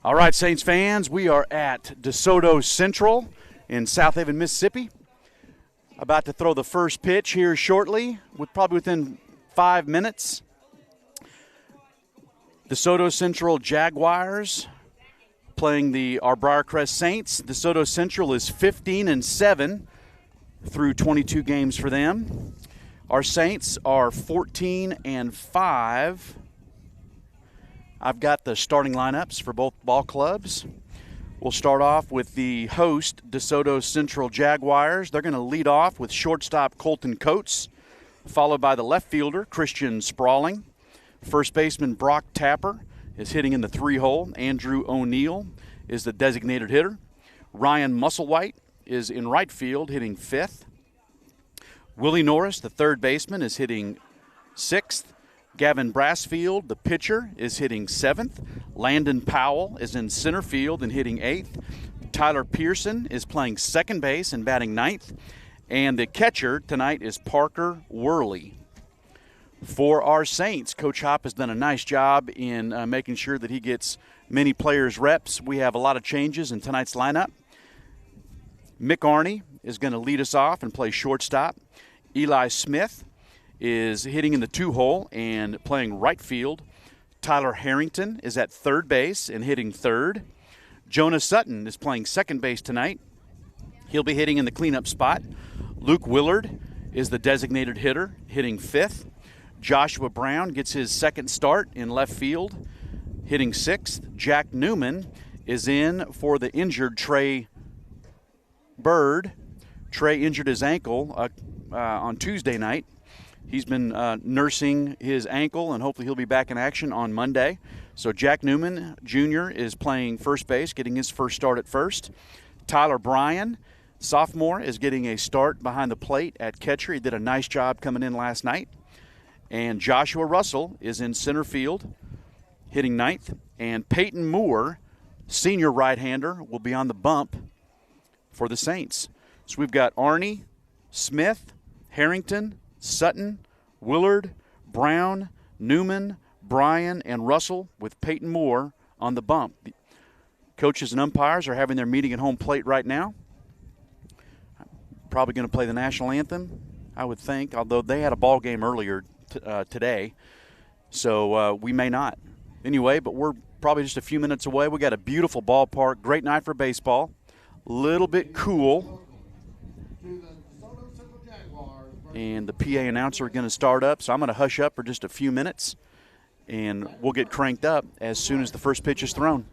All right, Saints fans, we are at Desoto Central in South Haven, Mississippi. About to throw the first pitch here shortly, probably within 5 minutes. Desoto Central Jaguars playing our Briarcrest Saints. Desoto Central is 15-7 through 22 games for them. Our Saints are 14-5. I've got the starting lineups for both ball clubs. We'll start off with the host, DeSoto Central Jaguars. They're going to lead off with shortstop Colton Coates, followed by the left fielder, Christian Sprawling. First baseman Brock Tapper is hitting in the 3-hole. Andrew O'Neill is the designated hitter. Ryan Musselwhite is in right field, hitting 5th. Willie Norris, the third baseman, is hitting 6th. Gavin Brassfield, the pitcher, is hitting 7th. Landon Powell is in center field and hitting 8th. Tyler Pearson is playing second base and batting 9th. And the catcher tonight is Parker Worley. For our Saints, Coach Hop has done a nice job in making sure that he gets many players reps. We have a lot of changes in tonight's lineup. Mick Arney is going to lead us off and play shortstop. Eli Smith is hitting in the 2-hole and playing right field. Tyler Harrington is at third base and hitting 3rd. Jonah Sutton is playing second base tonight. He'll be hitting in the cleanup spot. Luke Willard is the designated hitter, hitting 5th. Joshua Brown gets his second start in left field, hitting 6th. Jack Newman is in for the injured Trey Bird. Trey injured his ankle on Tuesday night. He's been nursing his ankle, and hopefully he'll be back in action on Monday. So Jack Newman Jr. is playing first base, getting his first start at first. Tyler Bryan, sophomore, is getting a start behind the plate at catcher. He did a nice job coming in last night. And Joshua Russell is in center field, hitting 9th. And Peyton Moore, senior right-hander, will be on the bump for the Saints. So we've got Arney, Smith, Harrington, Sutton, Willard, Brown, Newman, Bryan, and Russell, with Peyton Moore on the bump. The coaches and umpires are having their meeting at home plate right now. Probably going to play the national anthem, I would think, although they had a ball game earlier today, so we may not. Anyway, but we're probably just a few minutes away. We got a beautiful ballpark, great night for baseball, little bit cool. And the PA announcer are going to start up, so I'm going to hush up for just a few minutes, and we'll get cranked up as soon as the first pitch is thrown.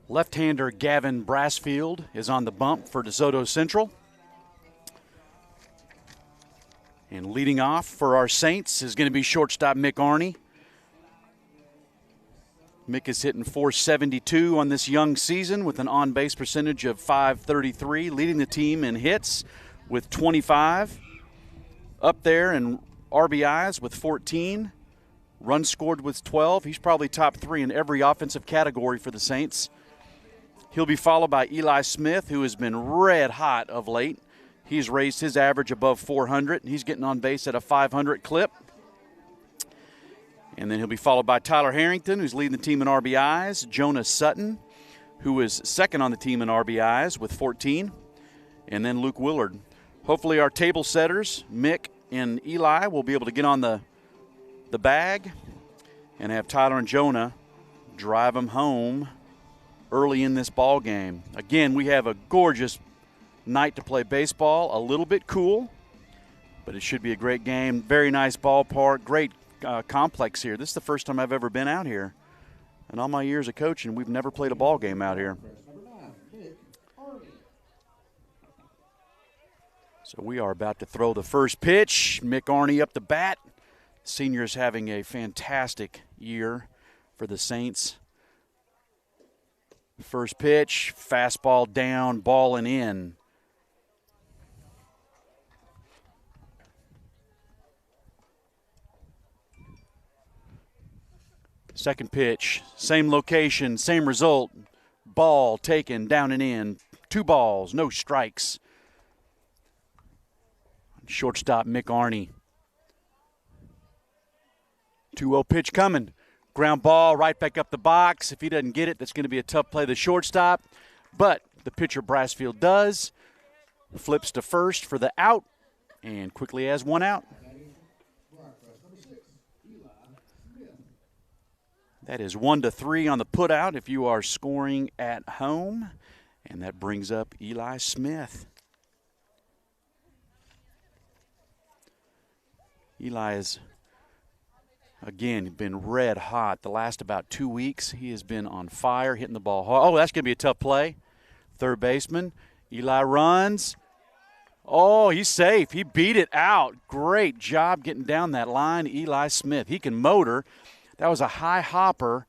Left-hander Gavin Brassfield is on the bump for DeSoto Central. And leading off for our Saints is going to be shortstop Mick Arney. Mick is hitting .472 on this young season with an on-base percentage of .533, leading the team in hits with 25. Up there in RBIs with 14. Runs scored with 12. He's probably top 3 in every offensive category for the Saints. He'll be followed by Eli Smith, who has been red hot of late. He's raised his average above 400. He's getting on base at a 500 clip. And then he'll be followed by Tyler Harrington, who's leading the team in RBIs. Jonah Sutton, who is second on the team in RBIs with 14. And then Luke Willard. Hopefully our table setters, Mick and Eli, will be able to get on the bag and have Tyler and Jonah drive them home early in this ball game. Again, we have a gorgeous night to play baseball, a little bit cool, but it should be a great game. Very nice ballpark, great complex here. This is the first time I've ever been out here. In all my years of coaching, we've never played a ball game out here. So we are about to throw the first pitch. Mick Arney up the bat. Senior's having a fantastic year for the Saints. First pitch, fastball down, ball and in. Second pitch, same location, same result. Ball taken, down and in. 2 balls, no strikes. Shortstop Mick Arney. 2-0 pitch coming. Ground ball right back up the box. If he doesn't get it, that's going to be a tough play to the shortstop. But the pitcher Brassfield does. Flips to first for the out and quickly has 1 out. That is 1-3 on the putout if you are scoring at home. And that brings up Eli Smith. Eli has, again, been red hot the last about 2 weeks. He has been on fire, hitting the ball hard. Oh, that's going to be a tough play. Third baseman. Eli runs. Oh, he's safe. He beat it out. Great job getting down that line, Eli Smith. He can motor. That was a high hopper.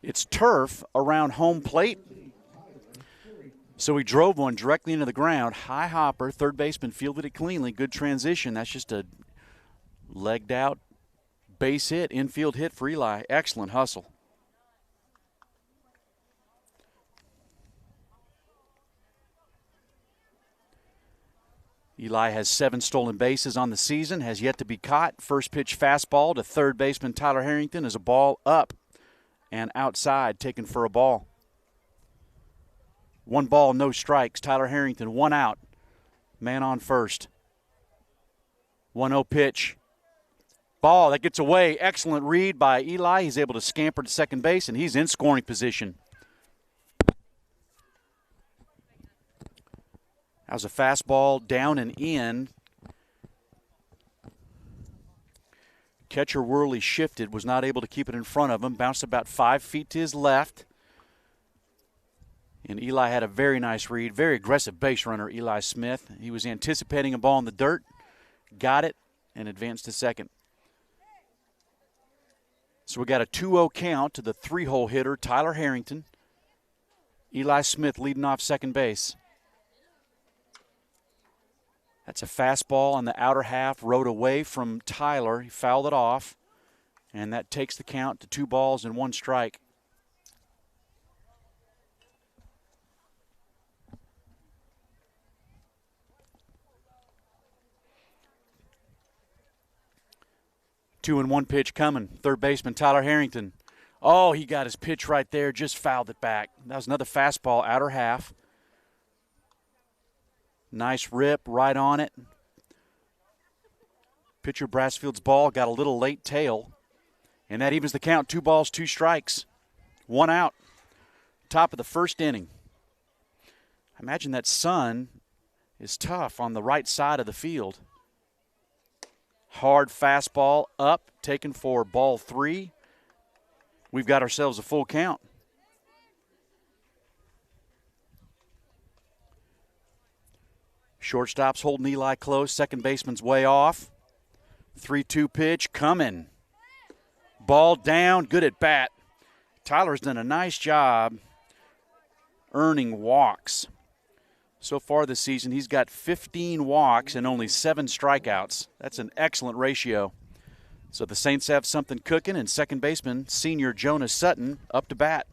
It's turf around home plate. So he drove one directly into the ground. High hopper. Third baseman fielded it cleanly. Good transition. That's just a legged out base hit, infield hit for Eli. Excellent hustle. Eli has 7 stolen bases on the season, has yet to be caught. First pitch fastball to third baseman Tyler Harrington is a ball up and outside, taken for a ball. 1 ball, no strikes. Tyler Harrington, 1 out. Man on first. 1-0 pitch. Ball that gets away. Excellent read by Eli. He's able to scamper to second base, and he's in scoring position. That was a fastball down and in. Catcher Worley shifted, was not able to keep it in front of him. Bounced about 5 feet to his left. And Eli had a very nice read. Very aggressive base runner, Eli Smith. He was anticipating a ball in the dirt. Got it and advanced to second. So we got a 2-0 count to the 3-hole hitter, Tyler Harrington. Eli Smith leading off second base. That's a fastball on the outer half, rode away from Tyler. He fouled it off, and that takes the count to 2 balls and 1 strike. Two and 1 pitch coming. Third baseman Tyler Harrington. Oh, he got his pitch right there, just fouled it back. That was another fastball, outer half. Nice rip right on it. Pitcher Brassfield's ball got a little late tail, and that evens the count. 2 balls, 2 strikes. 1 out. Top of the first inning. I imagine that sun is tough on the right side of the field. Hard fastball up, taken for ball 3. We've got ourselves a full count. Shortstop's holding Eli close. Second baseman's way off. 3-2 pitch coming. Ball down. Good at bat. Tyler's done a nice job earning walks. So far this season, he's got 15 walks and only 7 strikeouts. That's an excellent ratio. So the Saints have something cooking, and second baseman, senior Jonas Sutton, up to bat.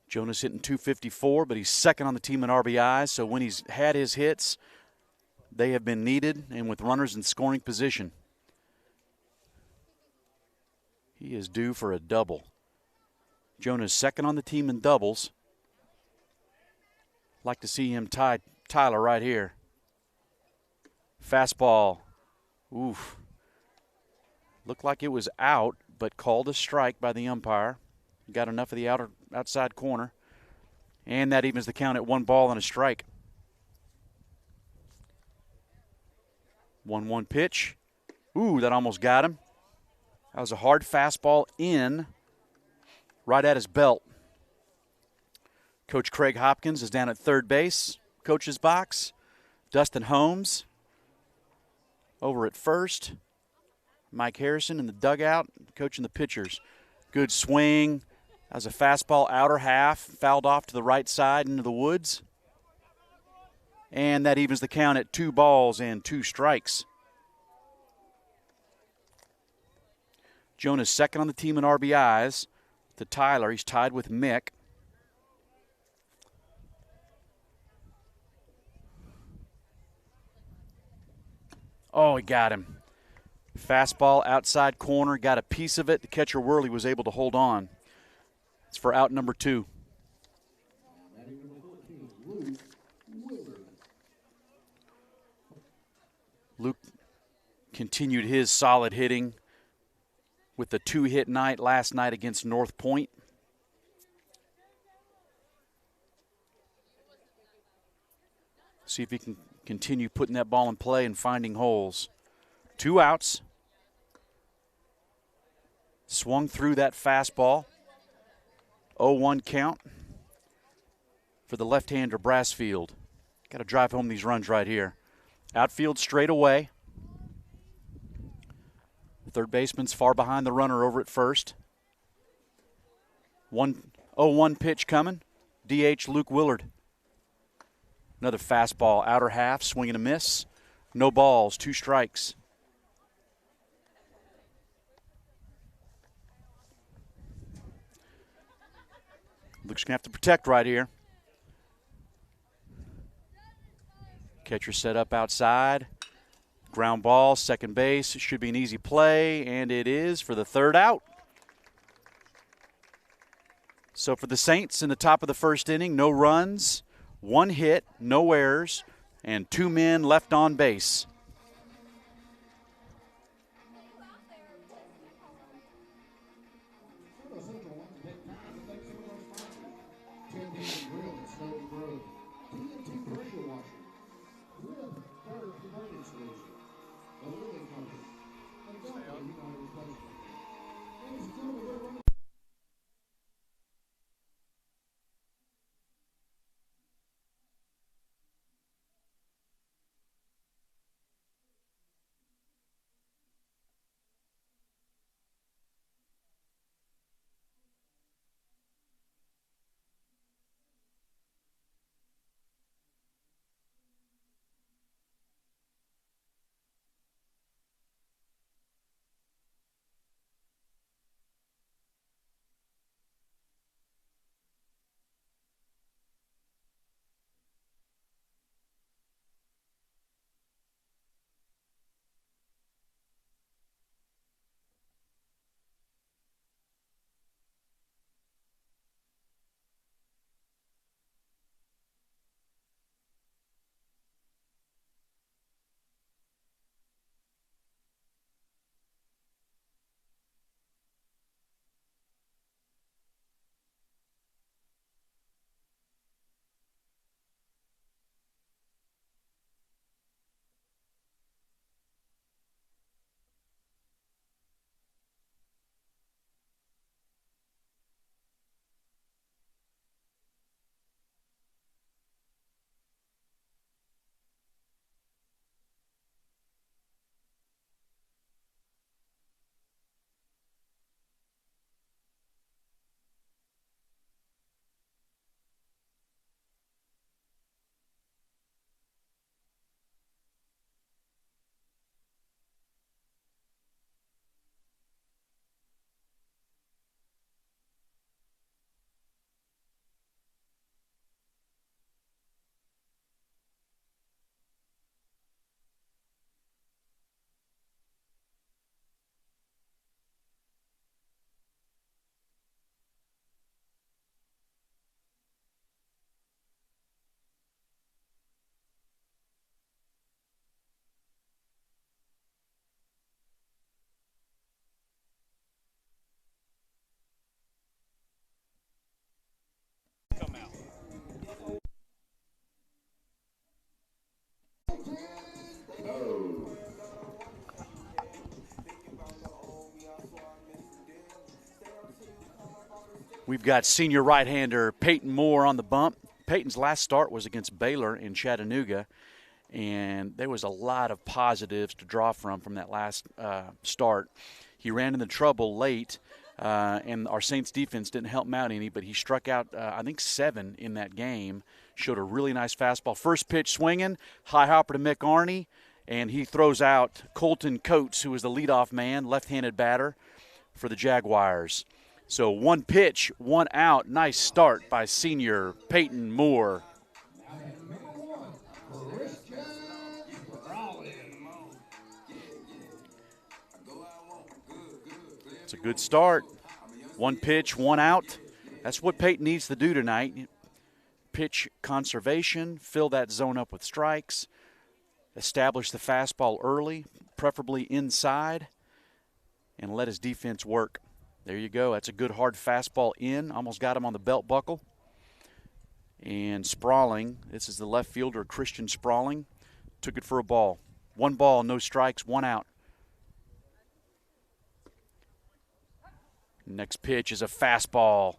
Jonas hitting .254, but he's second on the team in RBIs, so when he's had his hits, they have been needed and with runners in scoring position. He is due for a double. Jonas second on the team in doubles. Like to see him tie Tyler right here. Fastball. Oof. Looked like it was out, but called a strike by the umpire. Got enough of the outside corner. And that evens the count at 1 ball and a strike. 1-1 pitch. Ooh, that almost got him. That was a hard fastball in right at his belt. Coach Craig Hopkins is down at third base. Coach's box. Dustin Holmes over at first. Mike Harrison in the dugout, coaching the pitchers. Good swing. That was a fastball outer half, fouled off to the right side into the woods. And that evens the count at 2 balls and 2 strikes. Jonas second on the team in RBIs to Tyler. He's tied with Mick. Oh, he got him. Fastball outside corner, got a piece of it. The catcher Worley was able to hold on. It's for out number 2. Luke continued his solid hitting with the 2-hit night last night against North Point. See if he can continue putting that ball in play and finding holes. 2 outs. Swung through that fastball. 0-1 count for the left-hander Brassfield. Got to drive home these runs right here. Outfield straight away. Third baseman's far behind the runner over at first. 0-1 pitch coming. DH Luke Willard. Another fastball, outer half, swing and a miss. No balls, 2 strikes. Luke's going to have to protect right here. Catcher set up outside. Ground ball, second base. It should be an easy play, and it is for the 3rd out. So for the Saints in the top of the first inning, no runs, 1 hit, no errors, and 2 men left on base. We've got senior right-hander Peyton Moore on the bump. Peyton's last start was against Baylor in Chattanooga, and there was a lot of positives to draw from that last start. He ran into trouble late, and our Saints defense didn't help him out any, but he struck out, I think, 7 in that game. Showed a really nice fastball. First pitch swinging, high hopper to Mick Arney, and he throws out Colton Coates, who was the leadoff man, left-handed batter for the Jaguars. So 1 pitch, 1 out. Nice start by senior Peyton Moore. It's a good start. 1 pitch, 1 out. That's what Peyton needs to do tonight. Pitch conservation, fill that zone up with strikes, establish the fastball early, preferably inside, and let his defense work. There you go. That's a good hard fastball in. Almost got him on the belt buckle. And Sprawling, this is the left fielder, Christian Sprawling, took it for a ball. 1 ball, no strikes, 1 out. Next pitch is a fastball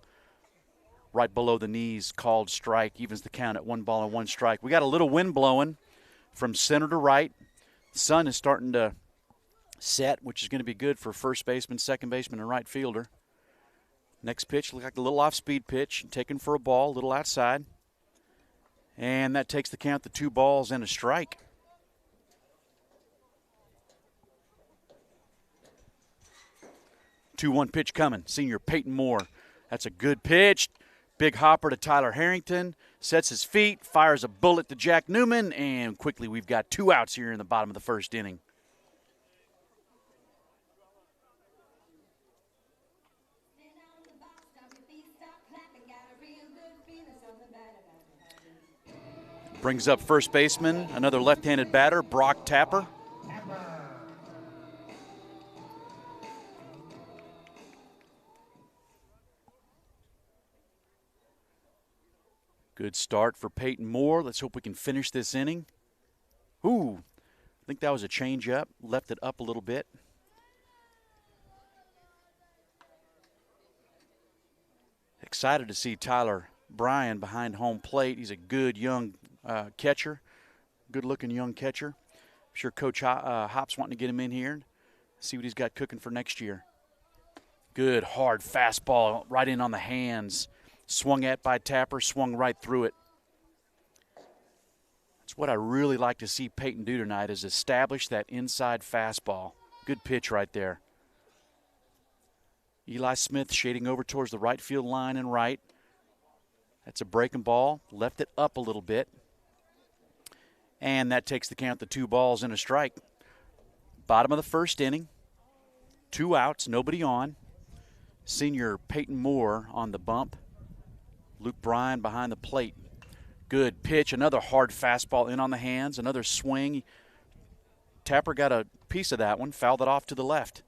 right below the knees, called strike. Evens the count at 1 ball and 1 strike. We got a little wind blowing from center to right. The sun is starting to set, which is going to be good for first baseman, second baseman, and right fielder. Next pitch looks like a little off-speed pitch, taken for a ball, a little outside. And that takes the count to 2 balls and a strike. Two-one pitch coming. Senior Peyton Moore. That's a good pitch. Big hopper to Tyler Harrington. Sets his feet, fires a bullet to Jack Newman, and quickly we've got 2 outs here in the bottom of the first inning. Brings up first baseman, another left-handed batter, Brock Tapper. Good start for Peyton Moore. Let's hope we can finish this inning. Ooh, I think that was a change-up. Left it up a little bit. Excited to see Tyler Bryan behind home plate. He's a good young catcher, good-looking young catcher. I'm sure Coach Hop's wanting to get him in here, see what he's got cooking for next year. Good hard fastball right in on the hands. Swung at by Tapper, swung right through it. That's what I really like to see Peyton do tonight, is establish that inside fastball. Good pitch right there. Eli Smith shading over towards the right field line and right. That's a breaking ball. Left it up a little bit. And that takes the count to 2 balls and a strike. Bottom of the first inning. 2 outs, nobody on. Senior Peyton Moore on the bump. Luke Bryan behind the plate. Good pitch. Another hard fastball in on the hands. Another swing. Tapper got a piece of that one. Fouled it off to the left.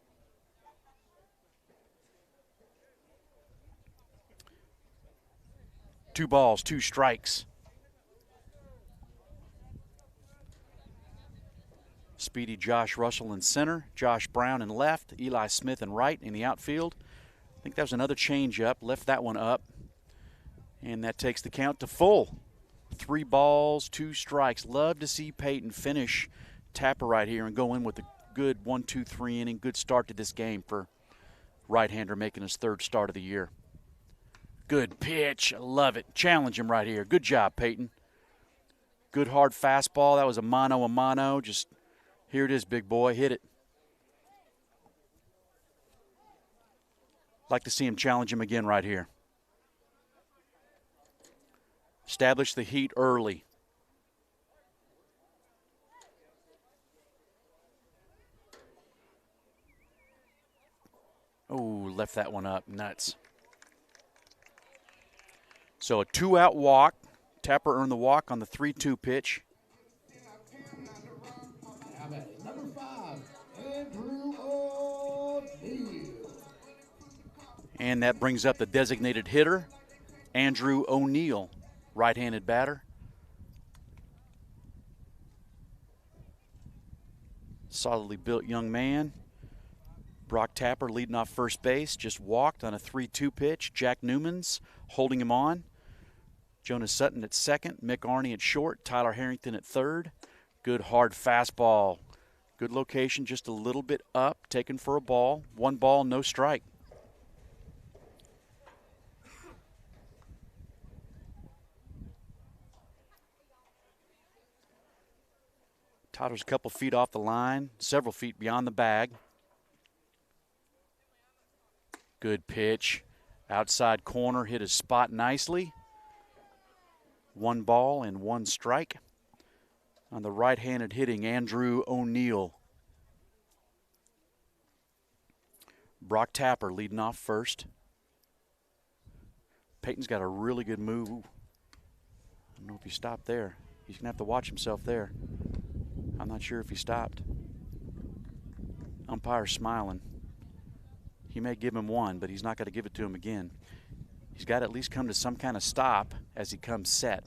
Two balls, 2 strikes. Speedy Josh Russell in center. Josh Brown in left. Eli Smith in right in the outfield. I think that was another changeup. Left that one up. And that takes the count to full. 3 balls, 2 strikes. Love to see Peyton finish Tapper right here and go in with a good 1-2-3 inning. Good start to this game for right-hander making his 3rd start of the year. Good pitch. I love it. Challenge him right here. Good job, Peyton. Good hard fastball. That was a mano. Just here it is, big boy. Hit it. Like to see him challenge him again right here. Establish the heat early. Oh, left that one up. Nuts. So a 2-out walk. Tapper earned the walk on the 3-2 pitch. Number 5, Andrew O'Neal. And that brings up the designated hitter, Andrew O'Neal, right-handed batter. Solidly built young man. Brock Tapper leading off first base, just walked on a 3-2 pitch. Jack Newman's holding him on. Jonas Sutton at second, Mick Arney at short, Tyler Harrington at third. Good hard fastball. Good location, just a little bit up, taken for a ball. 1 ball, no strike. Tyler's a couple feet off the line, several feet beyond the bag. Good pitch. Outside corner, hit his spot nicely. 1 ball and 1 strike. On the right-handed hitting, Andrew O'Neill. Brock Tapper leading off first. Peyton's got a really good move. Ooh. I don't know if he stopped there. He's going to have to watch himself there. I'm not sure if he stopped. Umpire's smiling. He may give him 1, but he's not going to give it to him again. He's got to at least come to some kind of stop as he comes set.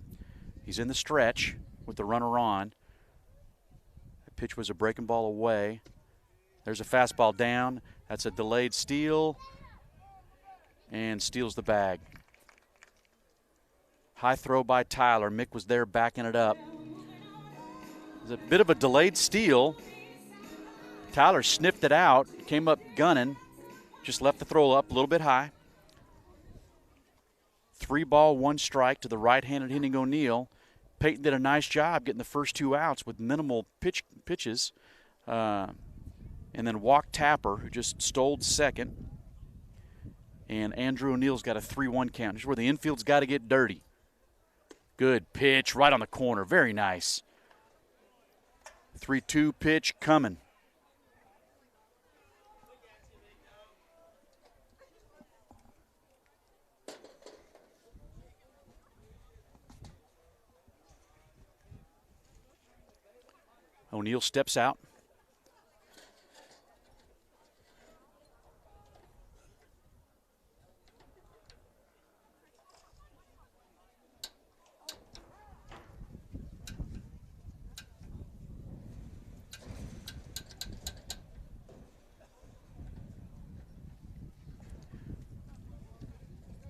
He's in the stretch with the runner on. The pitch was a breaking ball away. There's a fastball down. That's a delayed steal. And steals the bag. High throw by Tyler. Mick was there backing it up. It was a bit of a delayed steal. Tyler sniffed it out, came up gunning, just left the throw up a little bit high. 3 ball, 1 strike to the right-handed hitting O'Neill. Peyton did a nice job getting the first 2 outs with minimal pitches. And then walked Tapper, who just stole second. And Andrew O'Neill's got a 3-1 count. This is where the infield's got to get dirty. Good pitch right on the corner. Very nice. 3-2 pitch coming. O'Neill steps out.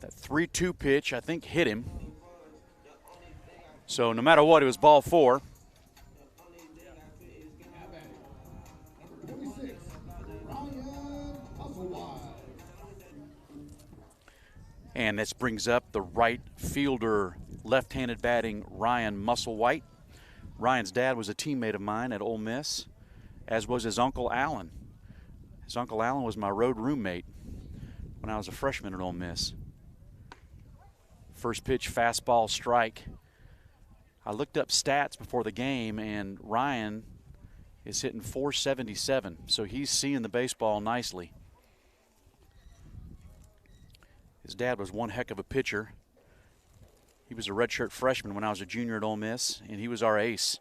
That 3-2 pitch, I think, hit him. So no matter what, it was ball 4. And this brings up the right fielder, left-handed batting Ryan Musselwhite. Ryan's dad was a teammate of mine at Ole Miss, as was his Uncle Alan. His Uncle Alan was my road roommate when I was a freshman at Ole Miss. First pitch, fastball, strike. I looked up stats before the game, and Ryan is hitting .477, so he's seeing the baseball nicely. His dad was one heck of a pitcher. He was a redshirt freshman when I was a junior at Ole Miss, and he was our ace.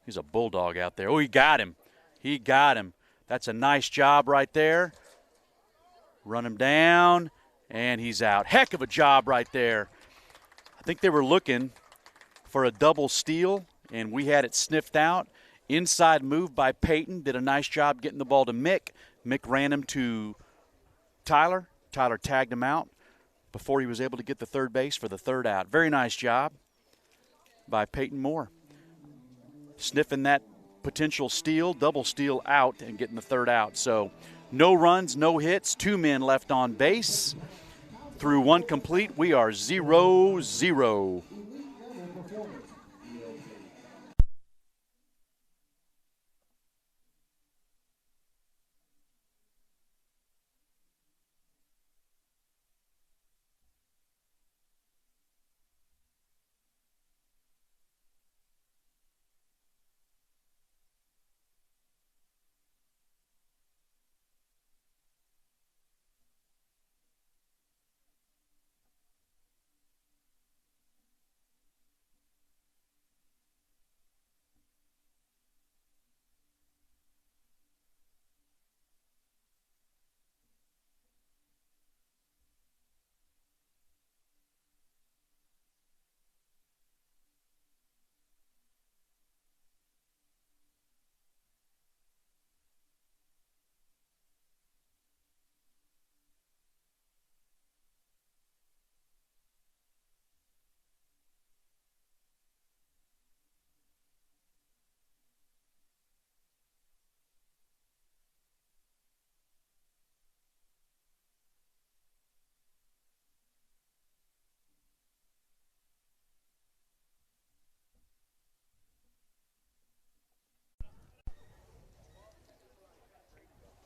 He's a bulldog out there. Oh, he got him. He got him. That's a nice job right there. Run him down, and he's out. Heck of a job right there. I think they were looking for a double steal, and we had it sniffed out. Inside move by Peyton. Did a nice job getting the ball to Mick. Mick ran him to Tyler. Tyler tagged him out before he was able to get the third base for the 3rd out. Very nice job by Peyton Moore. Sniffing that potential steal, double steal out, and getting the 3rd out. So no runs, no hits, 2 men left on base. Through 1 complete, we are 0-0.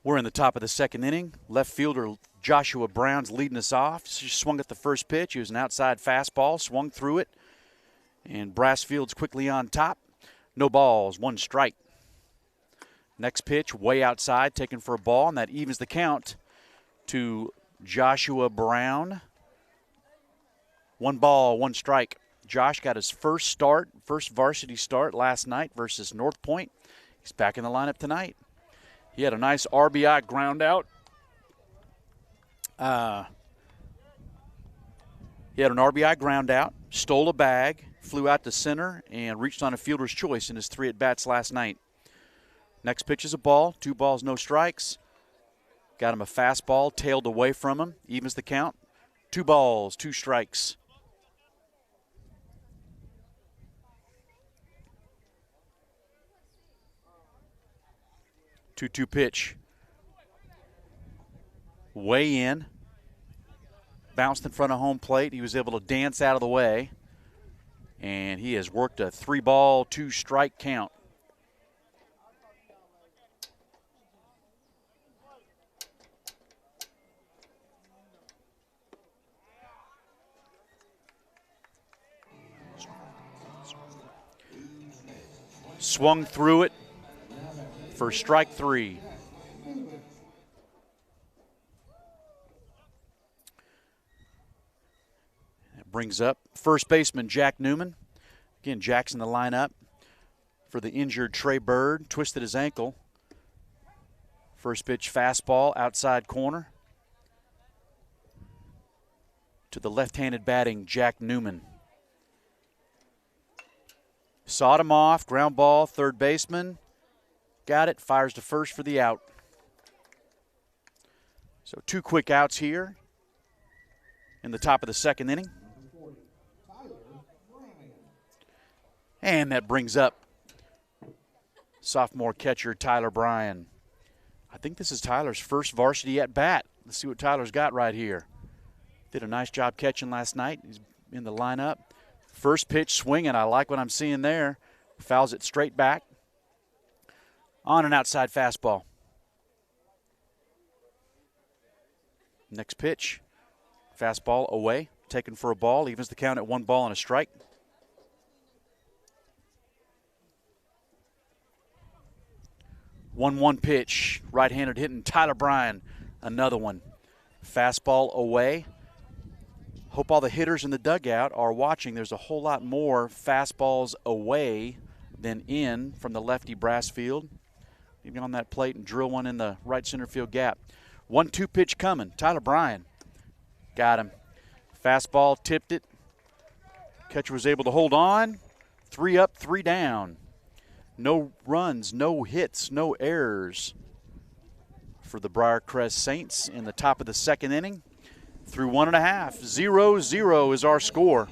We're in the top of the second inning. Left fielder Joshua Brown's leading us off. He swung at the first pitch. It was an outside fastball, swung through it, and Brassfield's quickly on top. No balls, 1 strike. Next pitch, way outside, taken for a ball, and that evens the count to Joshua Brown. 1 ball, 1 strike. Josh got his first varsity start last night versus North Point. He's back in the lineup tonight. He had a nice RBI ground out. Stole a bag, flew out to center, and reached on a fielder's choice in his 3 at-bats last night. Next pitch is a ball, 2 balls, no strikes. Got him a fastball, tailed away from him, evens the count. 2 balls, 2 strikes. Two pitch. Way in. Bounced in front of home plate. He was able to dance out of the way. And he has worked a 3-ball, 2-strike count. Swung through it for strike 3. That brings up first baseman Jack Newman. Again, Jack's in the lineup for the injured Trey Bird. Twisted his ankle. First pitch fastball, outside corner. To the left-handed batting Jack Newman. Sawed him off, ground ball, third baseman. Got it, fires to first for the out. So 2 quick outs here in the top of the second inning. And that brings up sophomore catcher Tyler Bryan. I think this is Tyler's first varsity at bat. Let's see what Tyler's got right here. Did a nice job catching last night. He's in the lineup. First pitch swinging. I like what I'm seeing there. Fouls it straight back. On an outside fastball. Next pitch. Fastball away. Taken for a ball. Evens the count at 1 ball and a strike. One pitch. Right-handed hitting Tyler Bryan. Another one. Fastball away. Hope all the hitters in the dugout are watching. There's a whole lot more fastballs away than in from the lefty Brassfield. Even on that plate and drill one in the right center field gap. 1-2 pitch coming. Tyler Bryan got him. Fastball tipped it. Catcher was able to hold on. 3 up, 3 down. No runs, no hits, no errors for the Briarcrest Saints in the top of the second inning. Through 1.5, 0-0 is our score.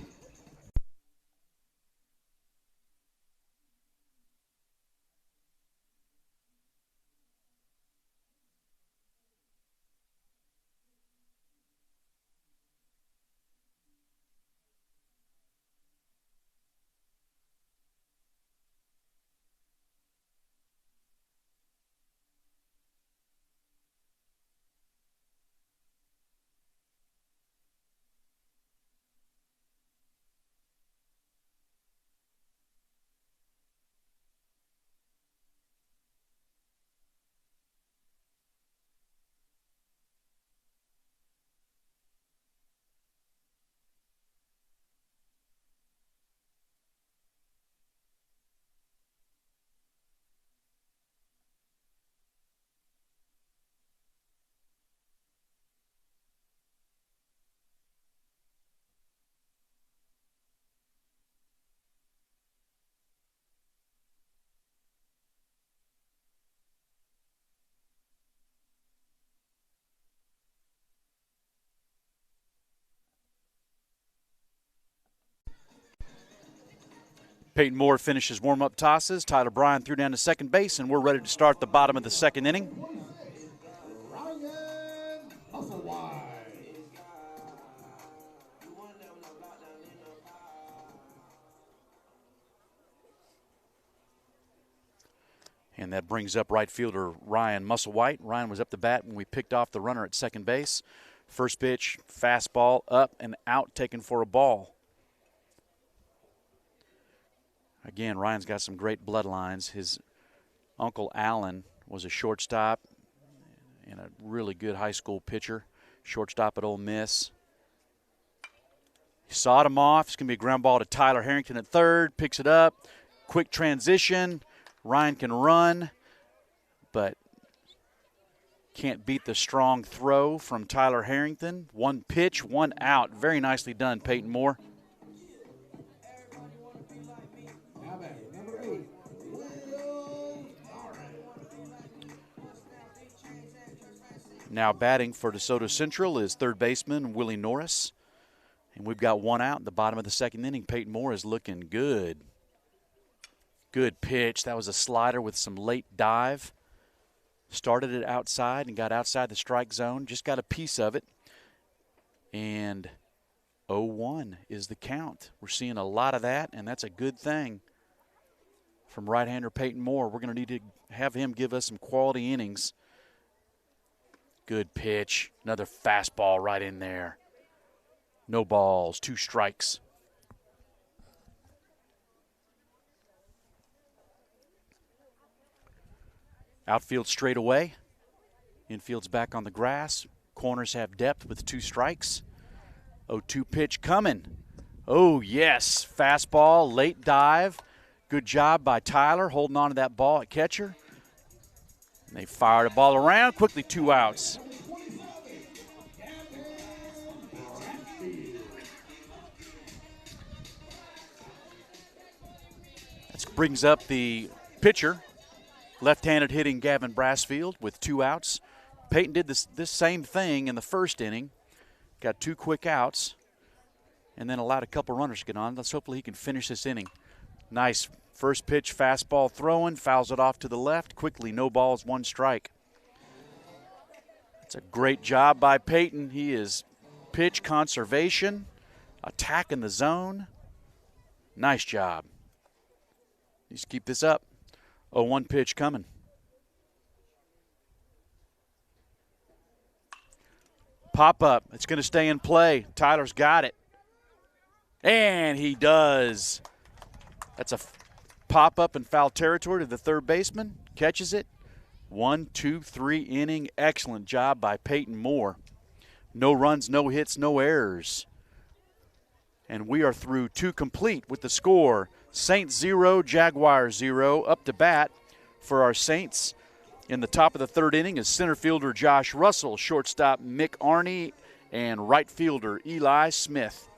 Peyton Moore finishes warm-up tosses. Tyler Bryan threw down to second base, and we're ready to start the bottom of the second inning. And that brings up right fielder Ryan Musselwhite. Ryan was up to bat when we picked off the runner at second base. First pitch, fastball, up and out, taken for a ball. Again, Ryan's got some great bloodlines. His uncle Alan was a shortstop and a really good high school pitcher. Shortstop at Ole Miss. He sawed him off. It's going to be a ground ball to Tyler Harrington at third. Picks it up. Quick transition. Ryan can run, but can't beat the strong throw from Tyler Harrington. One pitch, one out. Very nicely done, Peyton Moore. Number 8, Will Lauren. Now batting for DeSoto Central is third baseman Willie Norris. And we've got one out in the bottom of the second inning. Peyton Moore is looking good. Good pitch. That was a slider with some late dive. Started it outside and got outside the strike zone. Just got a piece of it. And 0-1 is the count. We're seeing a lot of that, and that's a good thing from right-hander Peyton Moore. We're going to need to have him give us some quality innings. Good pitch. Another fastball right in there. No balls, 2 strikes. Outfield straight away. Infield's back on the grass. Corners have depth with 2 strikes. 0-2 pitch coming. Oh, yes. Fastball, late dive. Good job by Tyler holding on to that ball at catcher. And they fired a ball around. Quickly 2 outs. That brings up the pitcher. Left-handed hitting Gavin Brassfield with 2 outs. Peyton did this same thing in the first inning. Got 2 quick outs and then allowed a couple runners to get on. Let's hopefully he can finish this inning. Nice first pitch fastball throwing. Fouls it off to the left. Quickly, no balls, 1 strike. It's a great job by Peyton. He is pitch conservation, attacking the zone. Nice job. Needs to keep this up. 0-1 pitch coming. Pop up. It's going to stay in play. Tyler's got it. And he does. That's a pop up in foul territory to the third baseman. Catches it. 1, 2, 3 inning. Excellent job by Peyton Moore. No runs, no hits, no errors. And we are through 2 complete with the score. Saints 0, Jaguars 0. Up to bat for our Saints in the top of the third inning is center fielder Josh Russell, shortstop Mick Arney, and right fielder Eli Smith.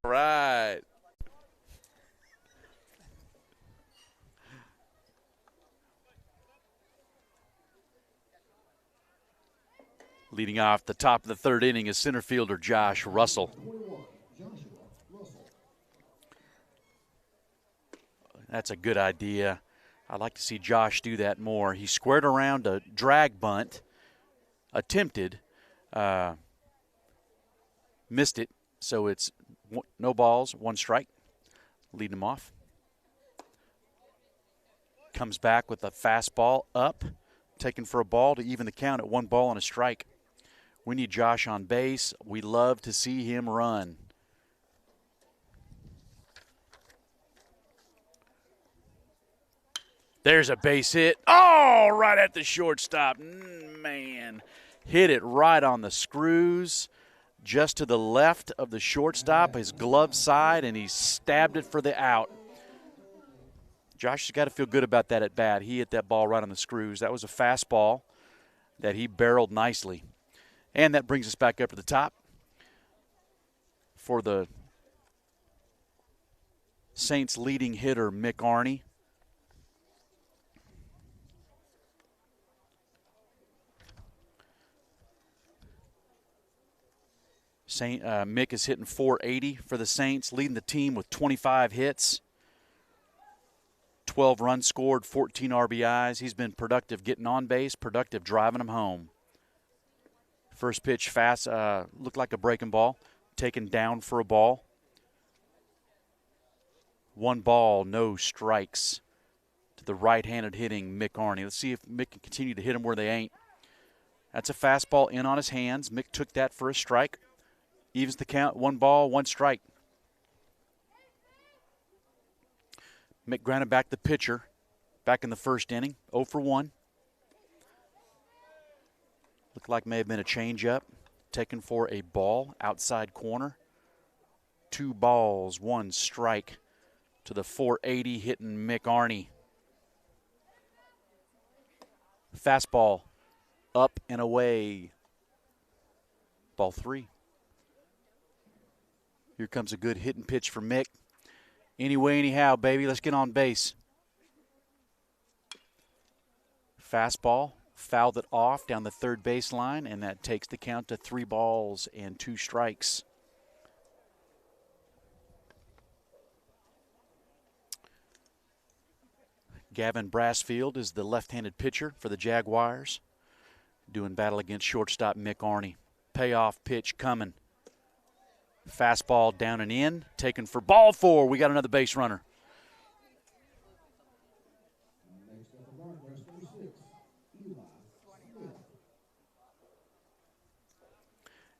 All right. Leading off the top of the third inning is center fielder Josh Russell. That's a good idea. I'd like to see Josh do that more. He squared around a drag bunt, attempted, missed it, so it's no balls, 1 strike, leading him off. Comes back with a fastball up, taken for a ball to even the count at 1 ball and a strike. We need Josh on base. We love to see him run. There's a base hit. Oh, right at the shortstop. Man, hit it right on the screws, just to the left of the shortstop, his glove side, and he stabbed it for the out. Josh has got to feel good about that at bat. He hit that ball right on the screws. That was a fastball that he barreled nicely. And that brings us back up to the top for the Saints leading hitter, Mick Arney. Mick is hitting .480 for the Saints, leading the team with 25 hits, 12 runs scored, 14 RBIs. He's been productive getting on base, productive driving them home. First pitch fast, looked like a breaking ball, taken down for a ball. 1 ball, no strikes to the right-handed hitting Mick Arney. Let's see if Mick can continue to hit them where they ain't. That's a fastball in on his hands. Mick took that for a strike. Evens the count, 1 ball, 1 strike. Mick grounded back the pitcher back in the first inning, 0 for 1. Looked like may have been a changeup, taken for a ball, outside corner. 2 balls, 1 strike to the .480 hitting Mick Arney. Fastball, up and away. Ball 3. Here comes a good hitting pitch for Mick. Anyway, anyhow, baby, let's get on base. Fastball, fouled it off down the third baseline, and that takes the count to 3 balls and 2 strikes. Gavin Brassfield is the left-handed pitcher for the Jaguars, doing battle against shortstop Mick Arney. Payoff pitch coming. Fastball down and in, taken for ball 4. We got another base runner.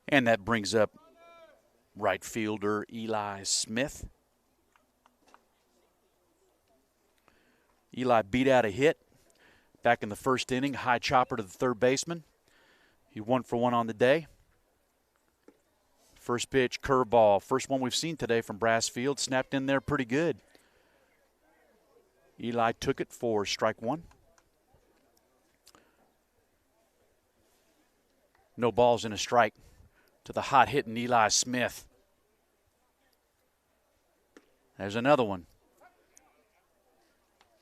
And that brings up right fielder Eli Smith. Eli beat out a hit back in the first inning, high chopper to the third baseman. He 1 for 1 on the day. First pitch, curveball. First one we've seen today from Brassfield. Snapped in there pretty good. Eli took it for strike 1. No balls and a strike to the hot-hitting Eli Smith. There's another one.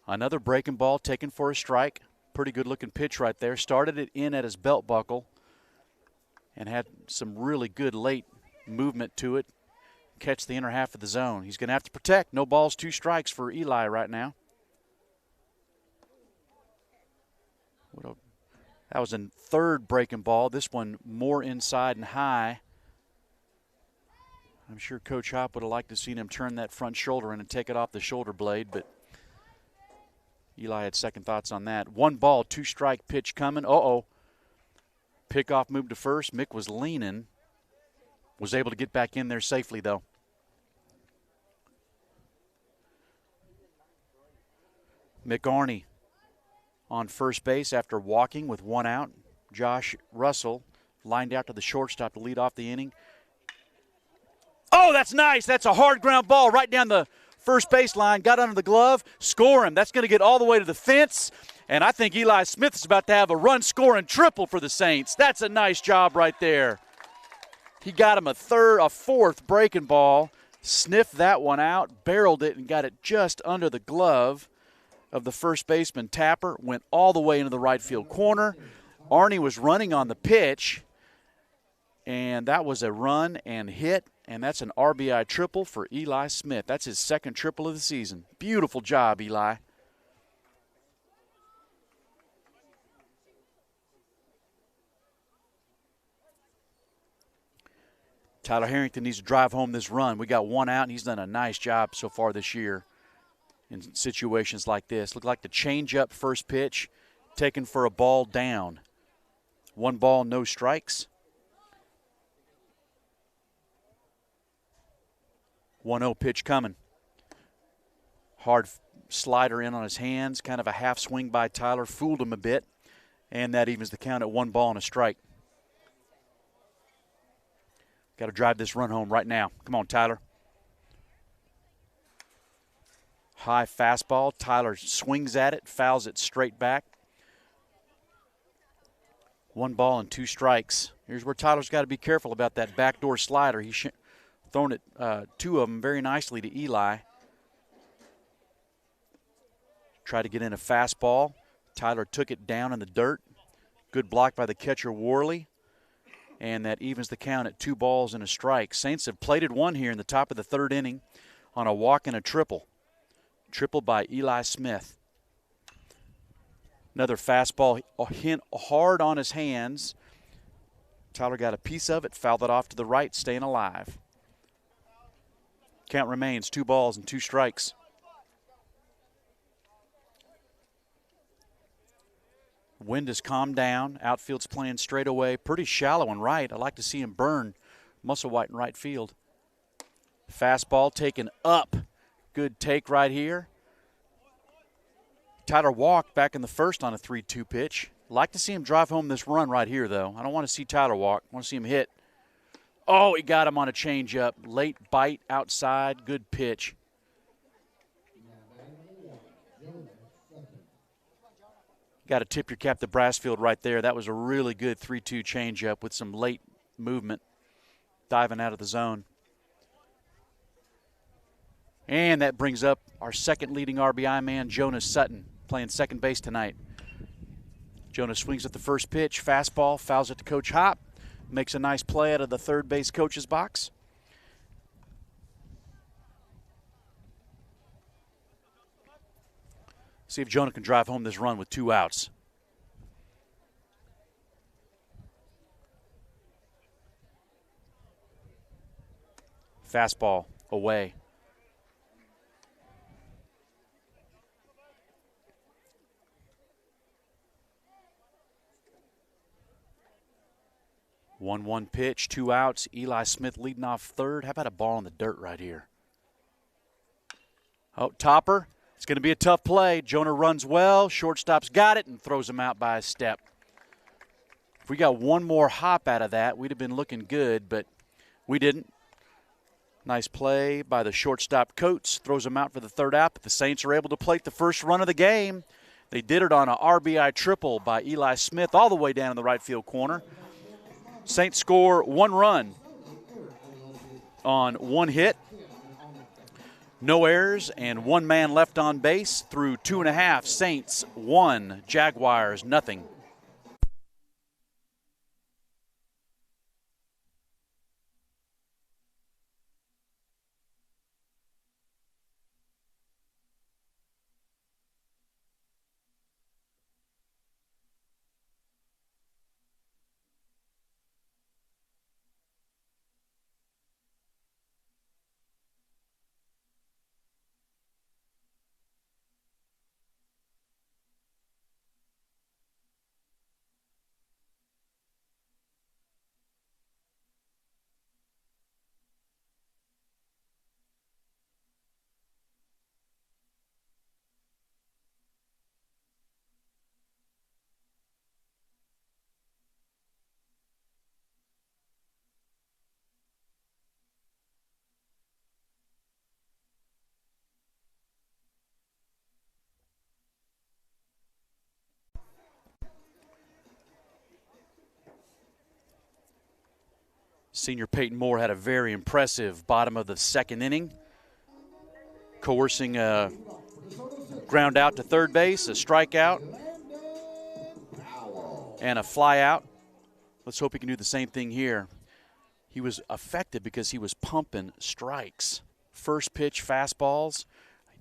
Another breaking ball taken for a strike. Pretty good-looking pitch right there. Started it in at his belt buckle and had some really good late movement to it. Catch the inner half of the zone. He's going to have to protect. No balls, 2 strikes for Eli right now. That was a third breaking ball. This one more inside and high. I'm sure Coach Hop would have liked to see him turn that front shoulder in and take it off the shoulder blade, but Eli had second thoughts on that. 1 ball, 2 strike pitch coming. Pickoff move to first. Mick was leaning. Was able to get back in there safely, though. Mick Arney on first base after walking with 1 out. Josh Russell lined out to the shortstop to lead off the inning. Oh, that's nice. That's a hard ground ball right down the first baseline. Got under the glove. Score him. That's going to get all the way to the fence. And I think Eli Smith is about to have a run-scoring triple for the Saints. That's a nice job right there. He got him a 4th breaking ball, sniffed that one out, barreled it, and got it just under the glove of the first baseman Tapper. Went all the way into the right field corner. Arney was running on the pitch, and that was a run and hit, and that's an RBI triple for Eli Smith. That's his 2nd triple of the season. Beautiful job, Eli. Tyler Harrington needs to drive home this run. We got 1 out, and he's done a nice job so far this year in situations like this. Looked like the change-up first pitch taken for a ball down. 1 ball, no strikes. 1-0 pitch coming. Hard slider in on his hands, kind of a half swing by Tyler, fooled him a bit, and that evens the count at 1 ball and a strike. Got to drive this run home right now. Come on, Tyler. High fastball. Tyler swings at it, fouls it straight back. 1 ball and 2 strikes. Here's where Tyler's got to be careful about that backdoor slider. He's thrown it, 2 of them very nicely to Eli. Tried to get in a fastball. Tyler took it down in the dirt. Good block by the catcher, Worley. And that evens the count at 2 balls and a strike. Saints have plated 1 here in the top of the 3rd inning on a walk and a triple. Triple by Eli Smith. Another fastball hit hard on his hands. Tyler got a piece of it, fouled it off to the right, staying alive. Count remains 2 balls and 2 strikes. Wind has calmed down. Outfield's playing straight away. Pretty shallow and right. I'd like to see him burn Musselwhite in right field. Fastball taken up. Good take right here. Tyler walked back in the first on a 3-2 pitch. Like to see him drive home this run right here, though. I don't want to see Tyler walk. I want to see him hit. Oh, he got him on a changeup. Late bite outside. Good pitch. Got to tip your cap to Brassfield right there. That was a really good 3-2 changeup with some late movement, diving out of the zone. And that brings up our second leading RBI man, Jonas Sutton, playing second base tonight. Jonas swings at the first pitch, fastball, fouls it to Coach Hop, makes a nice play out of the third base coach's box. See if Jonah can drive home this run with 2 outs. Fastball away. One pitch, 2 outs. Eli Smith leading off third. How about a ball in the dirt right here? Oh, Topper. It's going to be a tough play. Jonah runs well. Shortstop's got it and throws him out by a step. If we got 1 more hop out of that, we'd have been looking good, but we didn't. Nice play by the shortstop Coates. Throws him out for the 3rd out, but the Saints are able to plate the first run of the game. They did it on an RBI triple by Eli Smith all the way down in the right field corner. Saints score 1 run on 1 hit. No errors and 1 man left on base through 2.5. Saints 1, Jaguars nothing. Senior Peyton Moore had a very impressive bottom of the 2nd inning, coercing a ground out to third base, a strikeout, and a fly out. Let's hope he can do the same thing here. He was effective because he was pumping strikes. First pitch fastballs.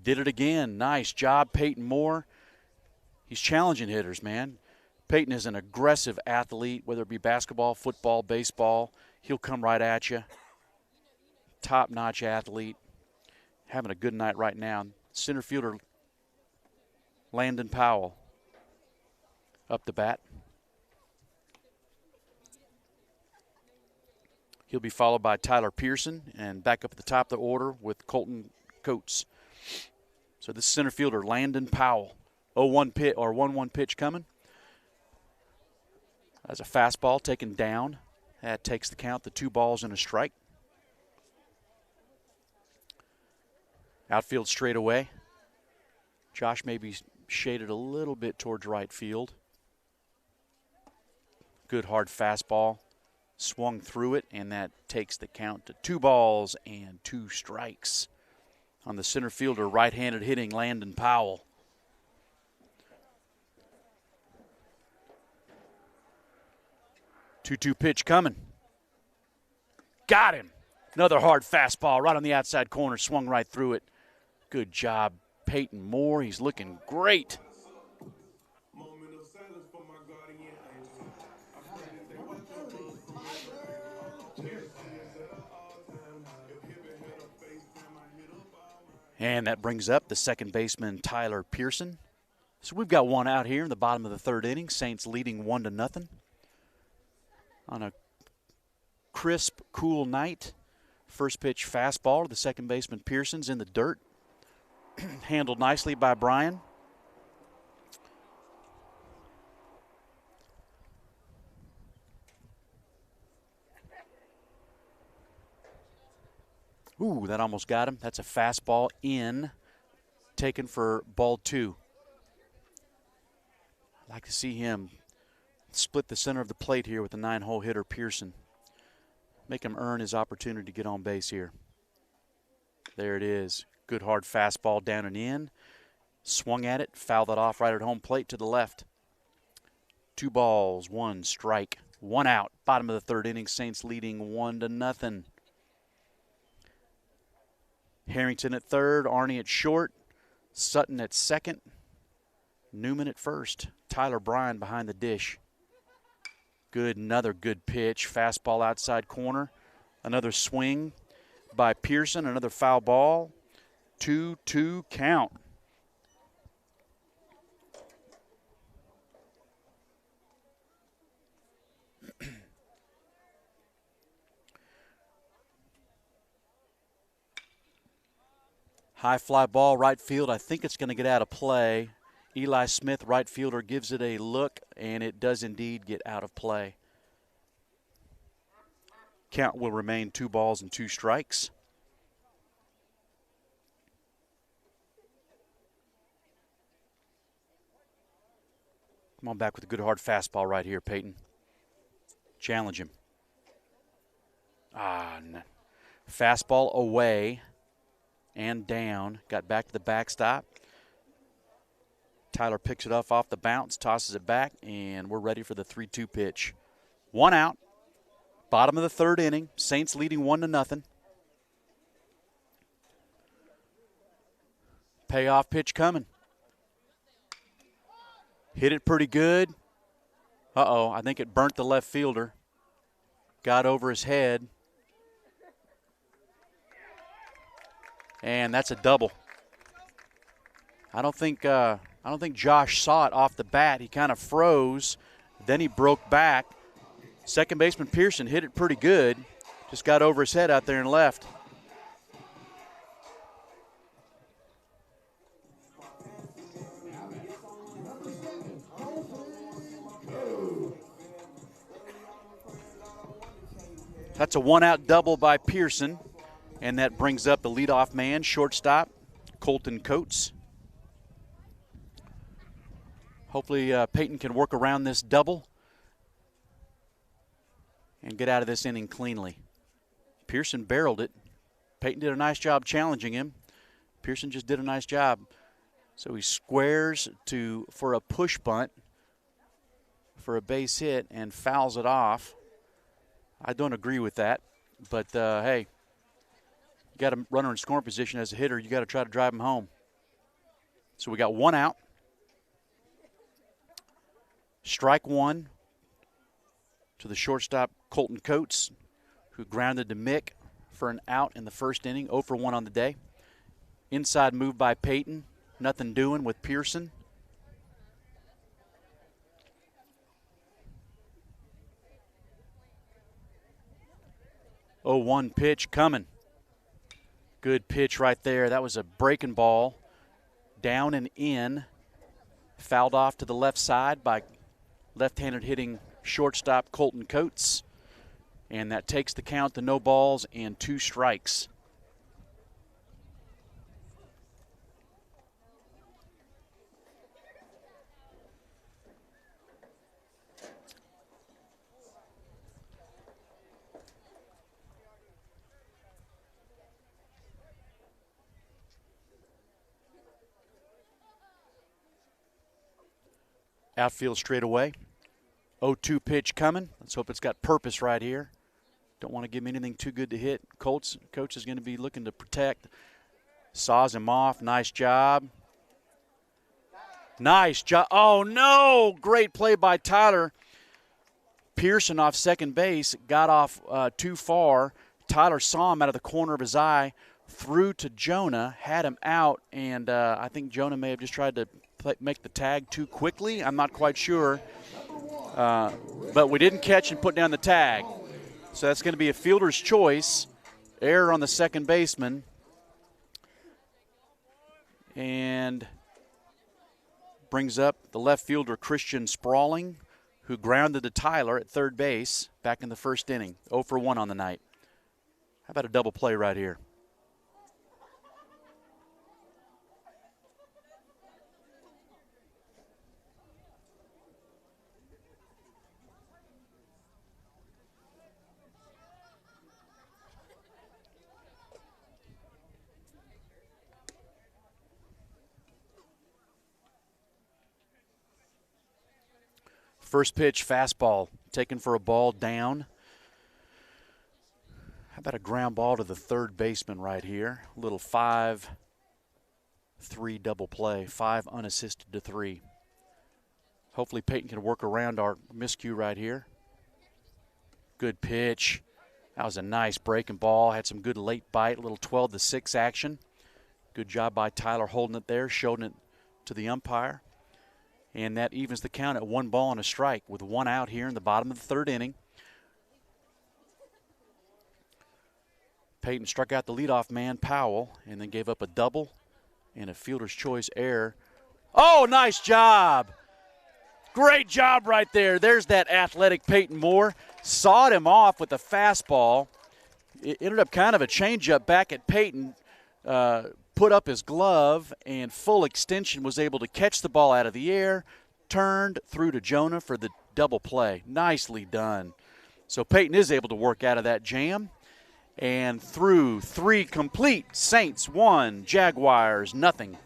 Did it again. Nice job, Peyton Moore. He's challenging hitters, man. Peyton is an aggressive athlete, whether it be basketball, football, baseball. He'll come right at you. Top-notch athlete. Having a good night right now. Center fielder Landon Powell. up the bat. He'll be followed by Tyler Pearson, and back up at the top of the order with Colton Coates. So this center fielder, Landon Powell. 0-1 pitch or 1-1 pitch coming. That's a fastball taken down. That takes the count to 2 balls and a strike. Outfield straight away. Josh may be shaded a little bit towards right field. Good hard fastball. Swung through it, and that takes the count to 2 balls and 2 strikes on the center fielder, right-handed hitting Landon Powell. Two-two pitch coming. Got him. Another hard fastball right on the outside corner, swung right through it. Good job, Peyton Moore. He's looking great. And that brings up the second baseman, Tyler Pearson. So we've got one out here in the bottom of the 3rd inning. Saints leading 1-0 on a crisp, cool night. First pitch fastball to the second baseman. Pearson's in the dirt. Handled nicely by Brian. Ooh, that almost got him. That's a fastball in, taken for ball 2. I'd like to see him split the center of the plate here with the 9-hole hitter Pearson. Make him earn his opportunity to get on base here. There it is. Good hard fastball down and in. Swung at it, fouled it off right at home plate to the left. 2 balls, 1 strike, 1 out. Bottom of the 3rd inning, Saints leading 1-0. Harrington at third, Arnie at short, Sutton at second, Newman at first, Tyler Bryan behind the dish. Another good pitch, fastball outside corner, another swing by Pearson, another foul ball, 2-2 count. High fly ball, right field. I think it's going to get out of play. Eli Smith, right fielder, gives it a look, and it does indeed get out of play. Count will remain 2 balls and 2 strikes. Come on back with a good hard fastball right here, Peyton. Challenge him. No. Fastball away and down. Got back to the backstop. Tyler picks it off the bounce, tosses it back, and we're ready for the 3-2 pitch. 1 out. Bottom of the 3rd inning. Saints leading 1-0. Payoff pitch coming. Hit it pretty good. I think it burnt the left fielder. Got over his head. And that's a double. I don't think Josh saw it off the bat. He kind of froze. Then he broke back. Second baseman Pearson hit it pretty good. Just got over his head out there and left. That's a 1-out double by Pearson. And that brings up the leadoff man, shortstop, Colton Coates. Hopefully Peyton can work around this double and get out of this inning cleanly. Pearson barreled it. Peyton did a nice job challenging him. Pearson just did a nice job. So he squares for a push bunt for a base hit and fouls it off. I don't agree with that, but hey, you got a runner in scoring position as a hitter. You got to try to drive him home. So we got 1 out. Strike 1 to the shortstop, Colton Coates, who grounded to Mick for an out in the 1st inning, 0 for 1 on the day. Inside move by Peyton, nothing doing with Pearson. 0-1 pitch coming. Good pitch right there. That was a breaking ball. Down and in. Fouled off to the left side by left-handed hitting shortstop Colton Coates. And that takes the count to no balls and 2 strikes. Outfield straight away. 0-2 pitch coming. Let's hope it's got purpose right here. Don't want to give him anything too good to hit. Coach is going to be looking to protect. Saws him off. Nice job. Nice job. Oh, no. Great play by Tyler. Pearson off second base. Got off too far. Tyler saw him out of the corner of his eye. Threw to Jonah. Had him out. And I think Jonah may have just tried to make the tag too quickly. I'm not quite sure. But we didn't catch and put down the tag. So that's going to be a fielder's choice. Error on the second baseman. And brings up the left fielder Christian Sprawling, who grounded to Tyler at third base back in the first inning. 0 for 1 on the night. How about a double play right here? First pitch, fastball, taken for a ball down. How about a ground ball to the third baseman right here? A little 5-3 double play, 5 unassisted to 3. Hopefully Peyton can work around our miscue right here. Good pitch. That was a nice breaking ball. Had some good late bite, a little 12-6 action. Good job by Tyler holding it there, showing it to the umpire. And that evens the count at 1 ball and a strike with 1 out here in the bottom of the third inning. Peyton struck out the leadoff man, Powell, and then gave up a double and a fielder's choice error. Oh, nice job. Great job right there. There's that athletic Peyton Moore. Sawed him off with a fastball. It ended up kind of a changeup back at Peyton. Put up his glove and full extension, was able to catch the ball out of the air, turned through to Jonah for the double play. Nicely done. So Peyton is able to work out of that jam. And through 3 complete, Saints 1, Jaguars nothing.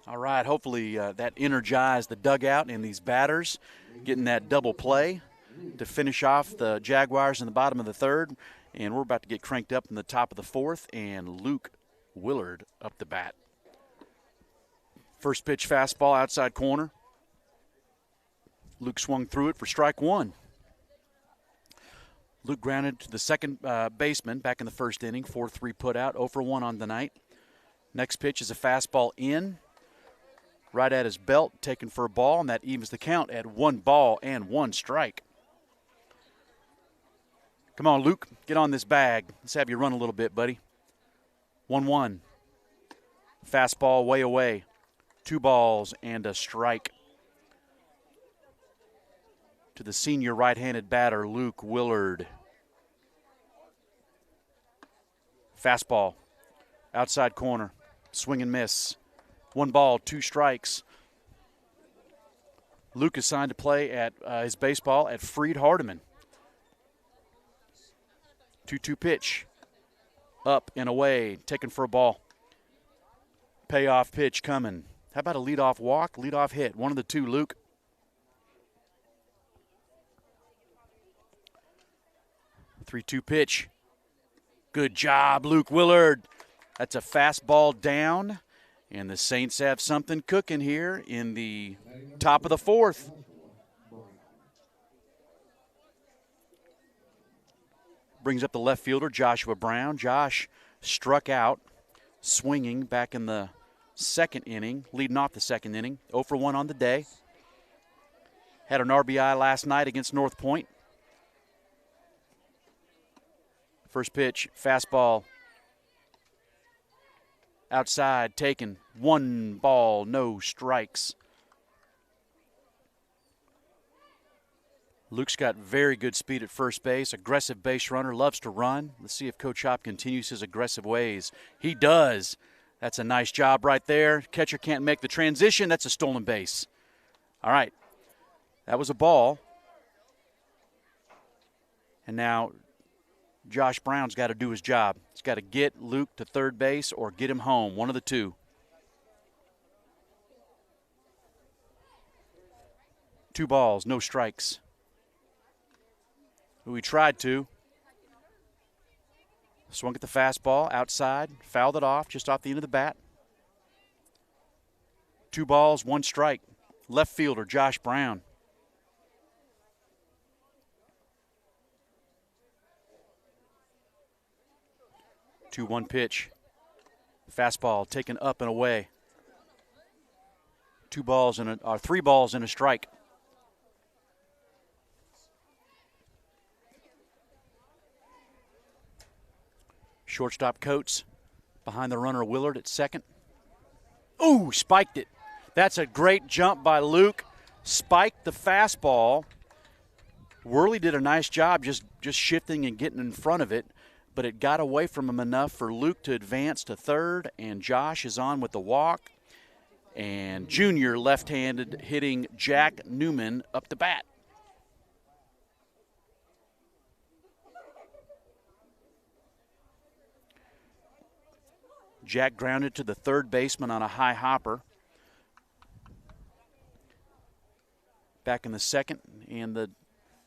All right, hopefully that energized the dugout and these batters, getting that double play to finish off the Jaguars in the bottom of the third. And we're about to get cranked up in the top of the fourth, and Luke Willard up the bat. First pitch fastball outside corner. Luke swung through it for strike 1. Luke grounded to the second baseman back in the first inning, 4-3 put out, 0 for 1 on the night. Next pitch is a fastball in, right at his belt, taken for a ball, and that evens the count at 1 ball and 1 strike. Come on, Luke, get on this bag. Let's have you run a little bit, buddy. 1-1. Fastball way away. 2 balls and a strike to the senior right-handed batter, Luke Willard. Fastball, outside corner, swing and miss. 1 ball, 2 strikes. Luke is signed to play at his baseball at Freed Hardeman. 2-2 pitch, up and away, taken for a ball. Payoff pitch coming. How about a leadoff walk, leadoff hit? One of the two, Luke. Three-two pitch. Good job, Luke Willard. That's a fastball down, and the Saints have something cooking here in the top of the 4th. Brings up the left fielder, Joshua Brown. Josh struck out, swinging back in the 2nd inning, leading off the 2nd inning. 0 for 1 on the day. Had an RBI last night against North Point. First pitch, fastball. Outside, taken. 1 ball, no strikes. Luke's got very good speed at first base, aggressive base runner, loves to run. Let's see if Coach Hop continues his aggressive ways. He does. That's a nice job right there. Catcher can't make the transition. That's a stolen base. All right. That was a ball. And now Josh Brown's got to do his job. He's got to get Luke to third base or get him home, one of the two. 2 balls, no strikes. We tried to. Swung at the fastball, outside, fouled it off, just off the end of the bat. 2 balls, 1 strike. Left fielder, Josh Brown. Two-one pitch. Fastball taken up and away. 3 balls and a strike. Shortstop Coates behind the runner Willard at second. Ooh, spiked it. That's a great jump by Luke. Spiked the fastball. Worley did a nice job just shifting and getting in front of it, but it got away from him enough for Luke to advance to third, and Josh is on with the walk. And junior left-handed hitting Jack Newman up the bat. Jack grounded to the third baseman on a high hopper. Back in the 2nd, and the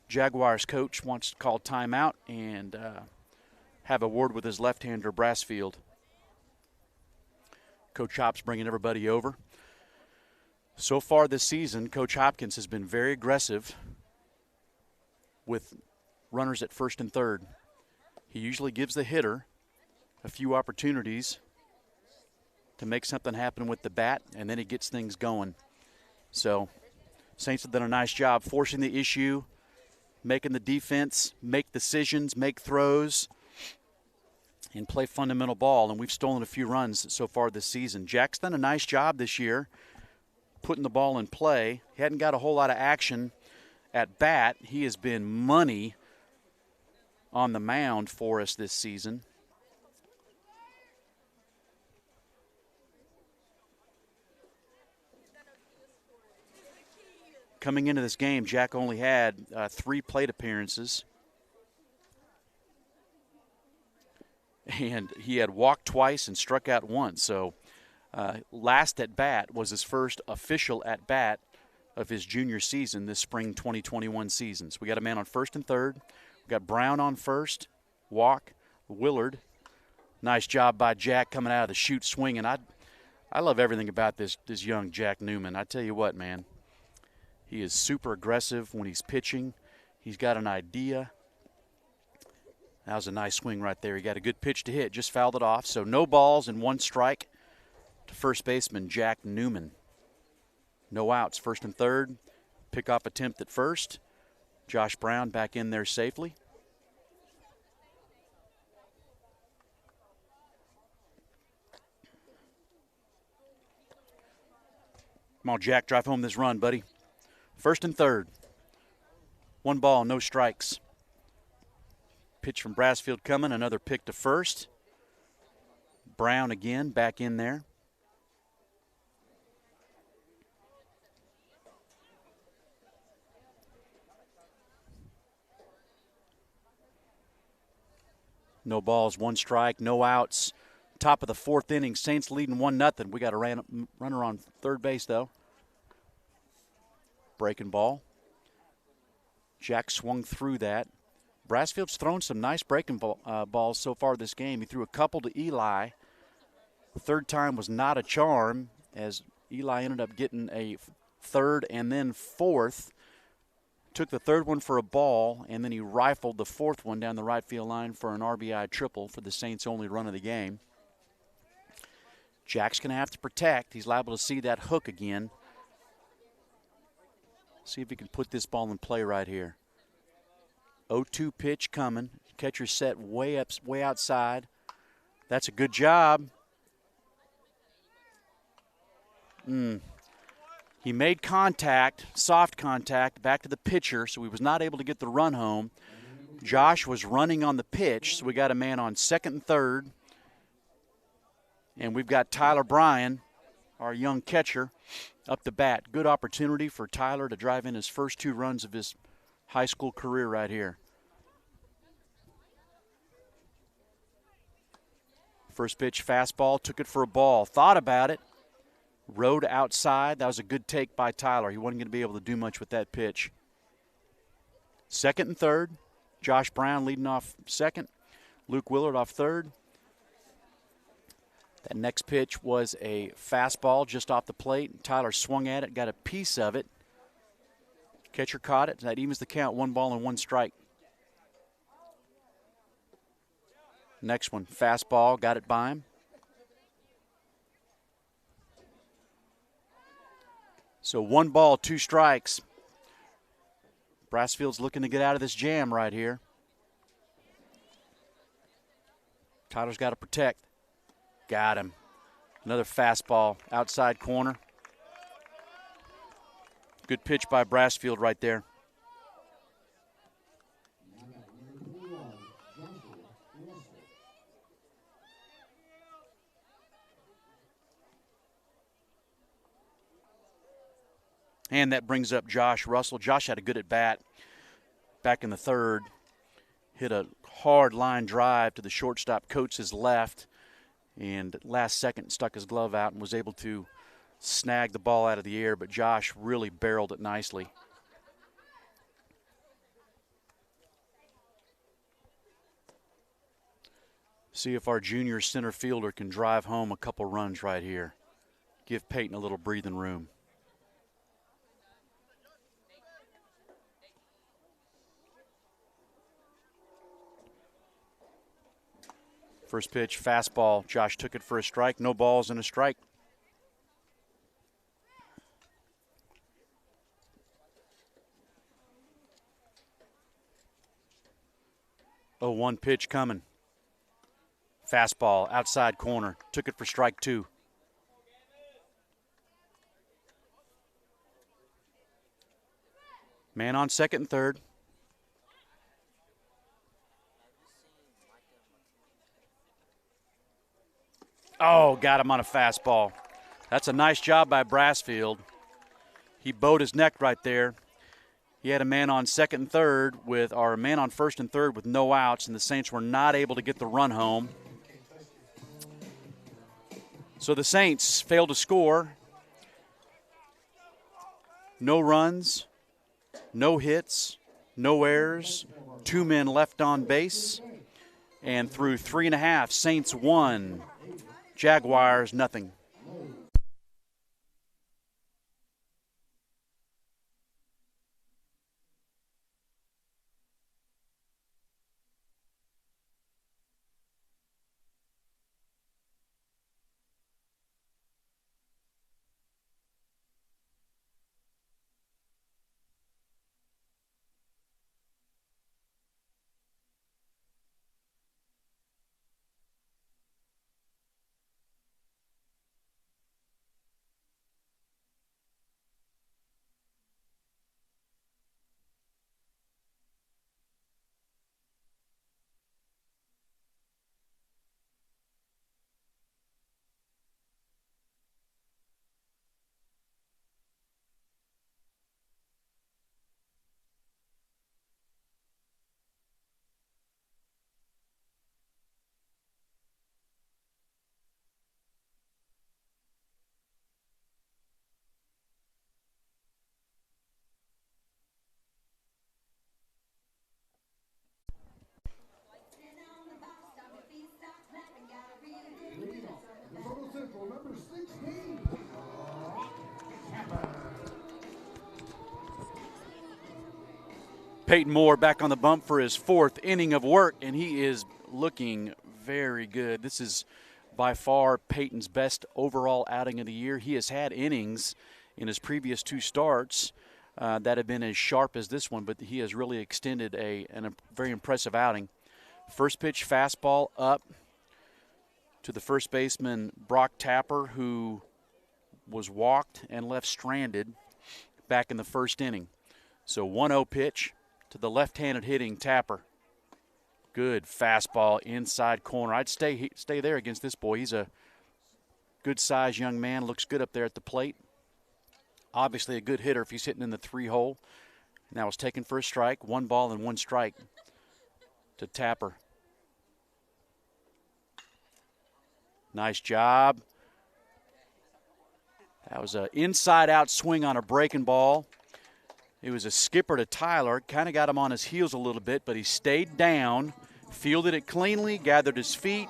Jaguars coach wants to call timeout and have a word with his left-hander, Brassfield. Coach Hop's bringing everybody over. So far this season, Coach Hopkins has been very aggressive with runners at first and third. He usually gives the hitter a few opportunities to make something happen with the bat, and then he gets things going. So Saints have done a nice job forcing the issue, making the defense make decisions, make throws, and play fundamental ball, and we've stolen a few runs so far this season. Jack's done a nice job this year putting the ball in play. He hadn't got a whole lot of action at bat. He has been money on the mound for us this season. Coming into this game, Jack only had 3 plate appearances. And he had walked twice and struck out once. So last at bat was his first official at bat of his junior season, this spring 2021 season. So we got a man on first and third. We got Brown on first, walk, Willard. Nice job by Jack coming out of the chute swinging. I love everything about this young Jack Newman. I tell you what, man. He is super aggressive when he's pitching. He's got an idea. That was a nice swing right there. He got a good pitch to hit, just fouled it off. So no balls and 1 strike to first baseman Jack Newman. No outs, first and third. Pickoff attempt at first. Josh Brown back in there safely. Come on, Jack, drive home this run, buddy. First and third. 1 ball, no strikes. Pitch from Brassfield coming, another pick to first. Brown again, back in there. No balls, 1 strike, no outs. Top of the 4th inning, Saints leading 1-0. We got a runner on third base, though. Breaking ball. Jack swung through that. Brassfield's thrown some nice breaking balls so far this game. He threw a couple to Eli. The third time was not a charm, as Eli ended up getting a third and then fourth. Took the third one for a ball, and then he rifled the fourth one down the right field line for an RBI triple for the Saints' only run of the game. Jack's going to have to protect. He's liable to see that hook again. See if he can put this ball in play right here. 0-2 pitch coming. Catcher set way outside. That's a good job. He made contact, soft contact, back to the pitcher, so he was not able to get the run home. Josh was running on the pitch, so we got a man on second and third. And we've got Tyler Bryan, our young catcher, up the bat. Good opportunity for Tyler to drive in his first 2 runs of his high school career right here. First pitch, fastball, took it for a ball. Thought about it. Rode outside. That was a good take by Tyler. He wasn't going to be able to do much with that pitch. Second and third. Josh Brown leading off second. Luke Willard off third. That next pitch was a fastball just off the plate. Tyler swung at it, got a piece of it. Catcher caught it. That evens the count. 1 ball and 1 strike. Next one, fastball, got it by him. So 1 ball, 2 strikes. Brassfield's looking to get out of this jam right here. Tyler's got to protect. Got him. Another fastball, outside corner. Good pitch by Brassfield right there. And that brings up Josh Russell. Josh had a good at-bat back in the third. Hit a hard line drive to the shortstop Coates' left. And last second stuck his glove out and was able to snag the ball out of the air. But Josh really barreled it nicely. See if our junior center fielder can drive home a couple runs right here. Give Peyton a little breathing room. First pitch, fastball. Josh took it for a strike. No balls and a strike. Oh, 1 pitch coming. Fastball, outside corner. Took it for strike 2. Man on second and third. Oh, got him on a fastball. That's a nice job by Brassfield. He bowed his neck right there. He had a man on second and third with, or a man on first and third with no outs, and the Saints were not able to get the run home. So the Saints failed to score. No runs, no hits, no errors, 2 men left on base. And through 3.5, Saints 1, Jaguars nothing. Peyton Moore back on the bump for his 4th inning of work, and he is looking very good. This is by far Peyton's best overall outing of the year. He has had innings in his previous 2 starts that have been as sharp as this one, but he has really extended a very impressive outing. First pitch fastball up to the first baseman, Brock Tapper, who was walked and left stranded back in the first inning. So 1-0 pitch to the left-handed hitting Tapper. Good fastball inside corner. I'd stay there against this boy. He's a good-sized young man, looks good up there at the plate. Obviously a good hitter if he's hitting in the 3-hole. Now it's taken for a strike. 1 ball and 1 strike to Tapper. Nice job. That was an inside-out swing on a breaking ball. It was a skipper to Tyler. Kind of got him on his heels a little bit, but he stayed down, fielded it cleanly, gathered his feet.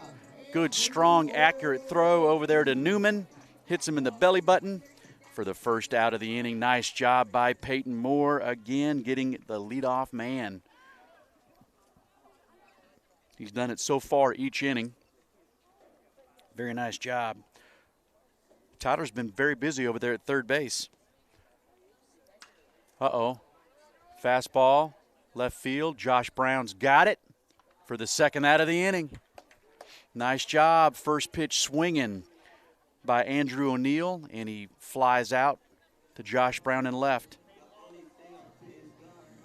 Good, strong, accurate throw over there to Newman. Hits him in the belly button for the first out of the inning. Nice job by Peyton Moore, again getting the leadoff man. He's done it so far each inning. Very nice job. Tyler's been very busy over there at third base. Uh-oh. Fastball, left field. Josh Brown's got it for the second out of the inning. Nice job. First pitch swinging by Andrew O'Neill, and he flies out to Josh Brown in left.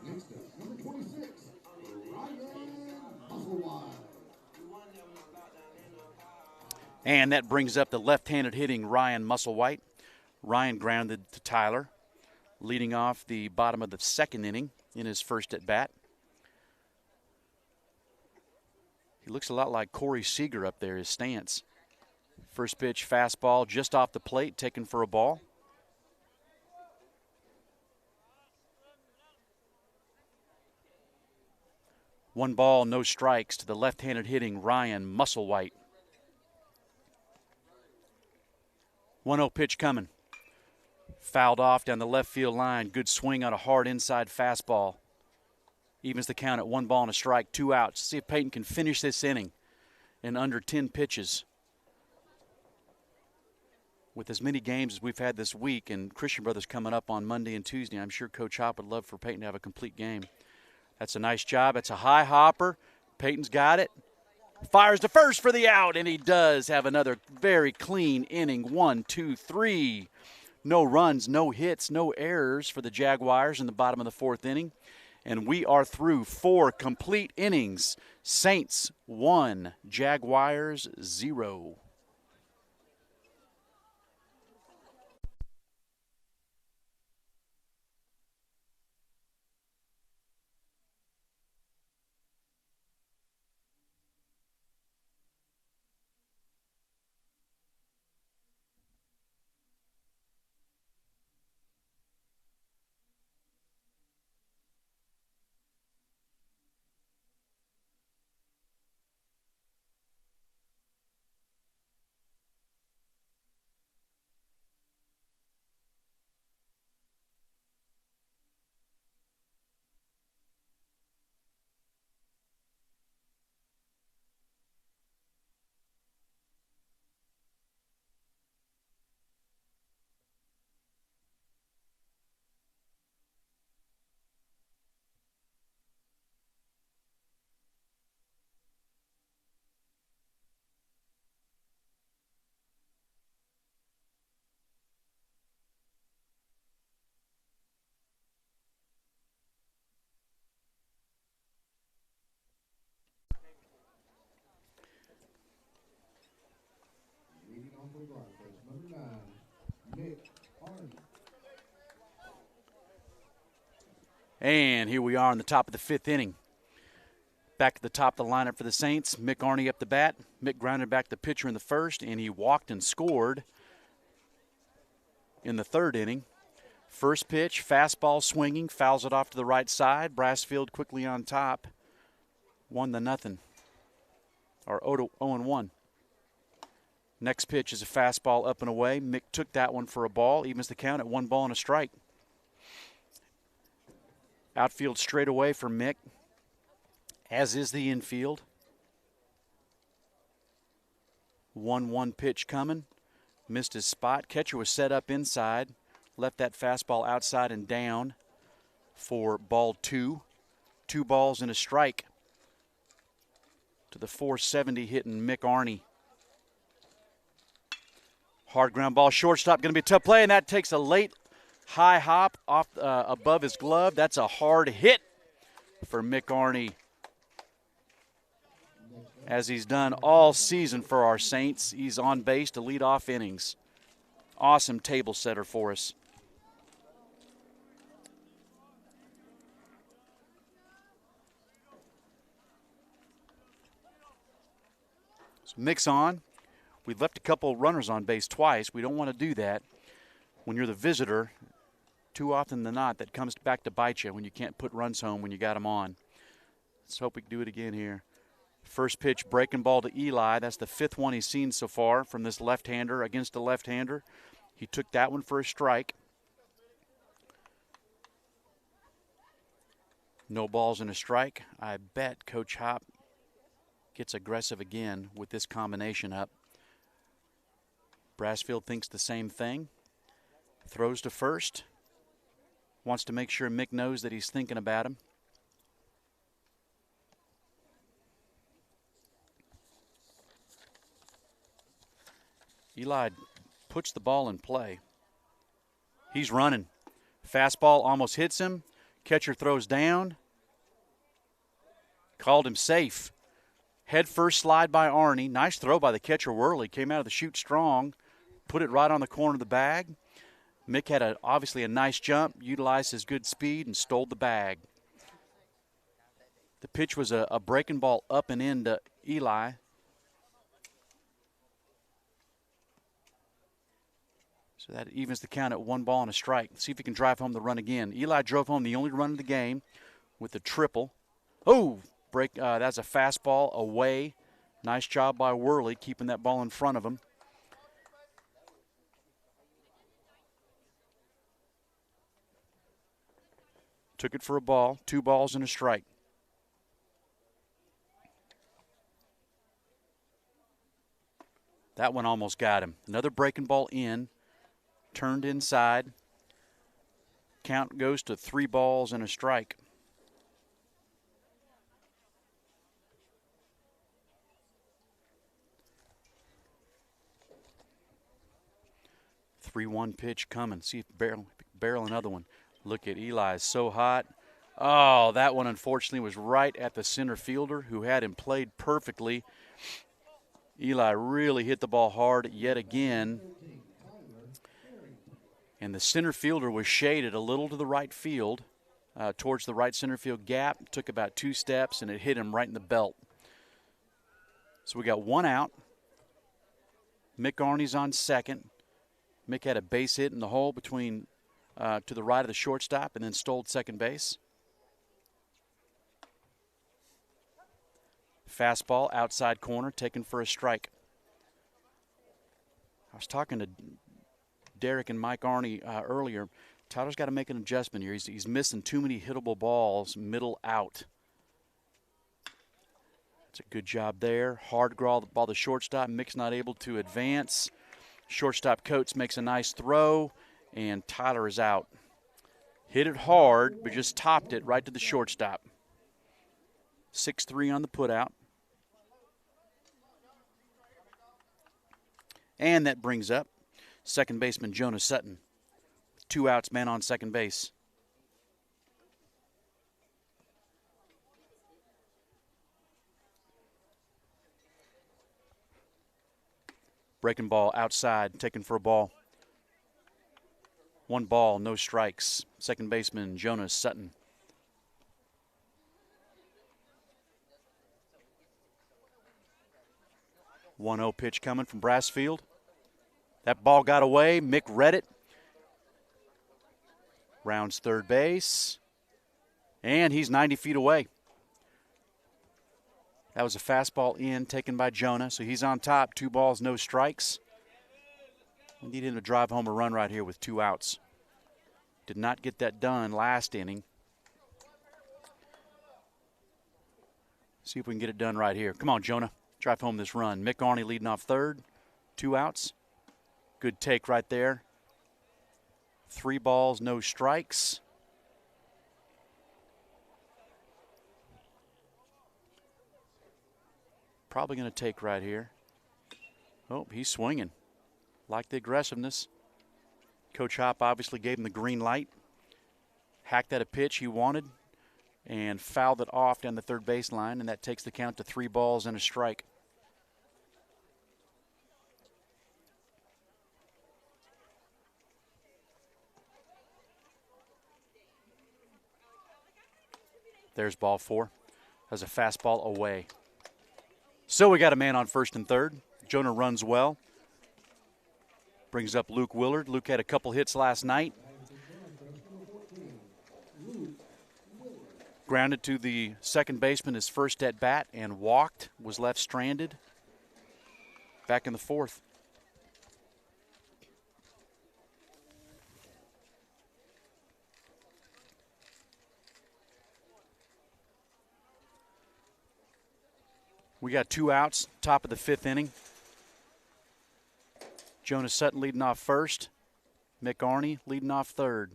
Next up, number 26, Ryan Musselwhite. And that brings up the left-handed hitting Ryan Musselwhite. Ryan grounded to Tyler, leading off the bottom of the second inning in his first at-bat. He looks a lot like Corey Seager up there, his stance. First pitch fastball just off the plate, taken for a ball. One ball, no strikes to the left-handed hitting Ryan Musselwhite. 1-0 pitch coming. Fouled off down the left field line. Good swing on a hard inside fastball. Evens the count at 1 ball and a strike, 2 outs. See if Peyton can finish this inning in under 10 pitches. With as many games as we've had this week, and Christian Brothers coming up on Monday and Tuesday, I'm sure Coach Hop would love for Peyton to have a complete game. That's a nice job. That's a high hopper. Peyton's got it. Fires to first for the out, and he does have another very clean inning. 1, 2, 3. No runs, no hits, no errors for the Jaguars in the bottom of the 4th inning. And we are through 4 complete innings. Saints 1, Jaguars 0. Leading off for Briarcrest, number 9, Nick Arney. And here we are in the top of the 5th inning. Back to the top of the lineup for the Saints. Mick Arney up the bat. Mick grounded back the pitcher in the first, and he walked and scored in the 3rd inning. First pitch, fastball swinging, fouls it off to the right side. Brassfield quickly on top. 1-0. Or 0-1. Next pitch is a fastball up and away. Mick took that one for a ball. Evens the count at 1 ball and a strike. Outfield straight away for Mick, as is the infield. 1-1 pitch coming. Missed his spot. Catcher was set up inside. Left that fastball outside and down for ball 2. 2 balls and a strike to the 470 hitting Mick Arney. Hard ground ball, shortstop, going to be a tough play, and that takes a late high hop off above his glove. That's a hard hit for Mick Arney, as he's done all season for our Saints. He's on base to lead off innings. Awesome table setter for us. So Mick's on. We've left a couple runners on base twice. We don't want to do that. When you're the visitor, too often than not, that comes back to bite you when you can't put runs home when you got them on. Let's hope we can do it again here. First pitch, breaking ball to Eli. That's the 5th one he's seen so far from this left-hander against a left-hander. He took that one for a strike. No balls and a strike. I bet Coach Hop gets aggressive again with this combination up. Brassfield thinks the same thing. Throws to first. Wants to make sure Mick knows that he's thinking about him. Eli puts the ball in play. He's running. Fastball almost hits him. Catcher throws down. Called him safe. Head first slide by Arney. Nice throw by the catcher, Worley. Came out of the chute strong. Put it right on the corner of the bag. Mick had obviously a nice jump, utilized his good speed, and stole the bag. The pitch was a breaking ball up and in to Eli. So that evens the count at 1 ball and a strike. Let's see if he can drive home the run again. Eli drove home the only run of the game with the triple. Oh, that's a fastball away. Nice job by Worley keeping that ball in front of him. Took it for a ball. 2 balls and a strike. That one almost got him. Another breaking ball in. Turned inside. Count goes to 3 balls and a strike. Three-one pitch coming. See if barrel another one. Look at Eli, so hot. Oh, that one unfortunately was right at the center fielder who had him played perfectly. Eli really hit the ball hard yet again. And the center fielder was shaded a little to the right field, towards the right center field gap. Took about 2 steps, and it hit him right in the belt. So we got 1 out. Mick Arney's on second. Mick had a base hit in the hole between to the right of the shortstop and then stole second base. Fastball outside corner taken for a strike. I was talking to Derek and Mike Arney earlier. Tyler's got to make an adjustment here. He's missing too many hittable balls middle out. It's a good job there. Hard ball the shortstop. Mick's not able to advance. Shortstop Coates makes a nice throw, and Tyler is out. Hit it hard, but just topped it right to the shortstop. 6-3 on the putout. And that brings up second baseman Jonah Sutton. 2 outs, man on second base. Breaking ball outside, taken for a ball. 1 ball, no strikes. Second baseman Jonah Sutton. One 1-0 pitch coming from Brassfield. That ball got away. Mick read it. Rounds third base. And he's 90 feet away. That was a fastball in, taken by Jonah. So he's on top. 2 balls, no strikes. We need him to drive home a run right here with 2 outs. Did not get that done last inning. See if we can get it done right here. Come on, Jonah. Drive home this run. Mick Arney leading off third. 2 outs. Good take right there. 3 balls, no strikes. Probably going to take right here. Oh, he's swinging. Like the aggressiveness. Coach Hop obviously gave him the green light. Hacked at a pitch he wanted and fouled it off down the third baseline, and that takes the count to 3 balls and a strike. There's ball 4. Has a fastball away. So we got a man on first and third. Jonah runs well. Brings up Luke Willard. Luke had a couple hits last night. Grounded to the second baseman his first at bat and walked. Was left stranded. Back in the fourth. We got 2 outs, top of the 5th inning. Jonah Sutton leading off first. Mick Arney leading off third.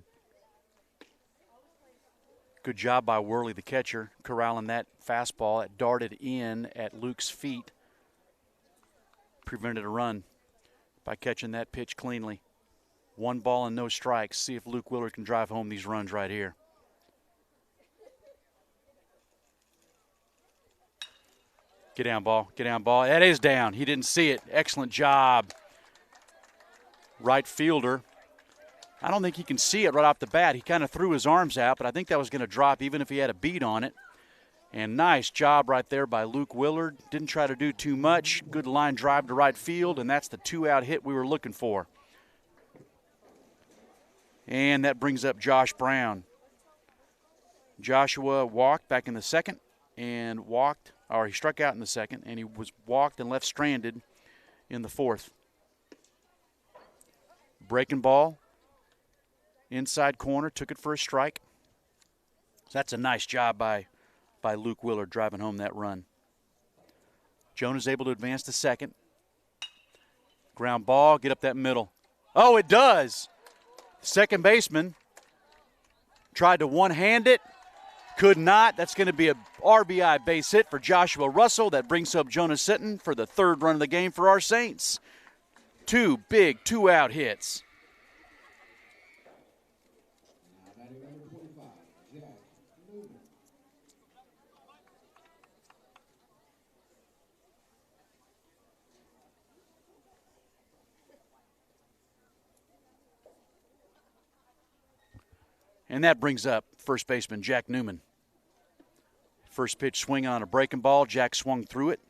Good job by Worley, the catcher, corralling that fastball. It darted in at Luke's feet. Prevented a run by catching that pitch cleanly. 1 ball and no strikes. See if Luke Willard can drive home these runs right here. Get down, ball. Get down, ball. That is down. He didn't see it. Excellent job. Right fielder. I don't think he can see it right off the bat. He kind of threw his arms out, but I think that was going to drop even if he had a beat on it. And nice job right there by Luke Willard. Didn't try to do too much. Good line drive to right field, and that's the 2-out hit we were looking for. And that brings up Josh Brown. Joshua walked back in the second and walked. Or he struck out in the second, and he was walked and left stranded in the fourth. Breaking ball, inside corner, took it for a strike. So that's a nice job by Luke Willard driving home that run. Jonah's able to advance to second. Ground ball, get up that middle. Oh, it does. Second baseman tried to one-hand it. Could not. That's going to be a RBI base hit for Joshua Russell. That brings up Jonah Sitton for the 3rd run of the game for our Saints. 2 big 2-out hits. And that brings up first baseman Jack Newman. First pitch swing on a breaking ball. Jack swung through it.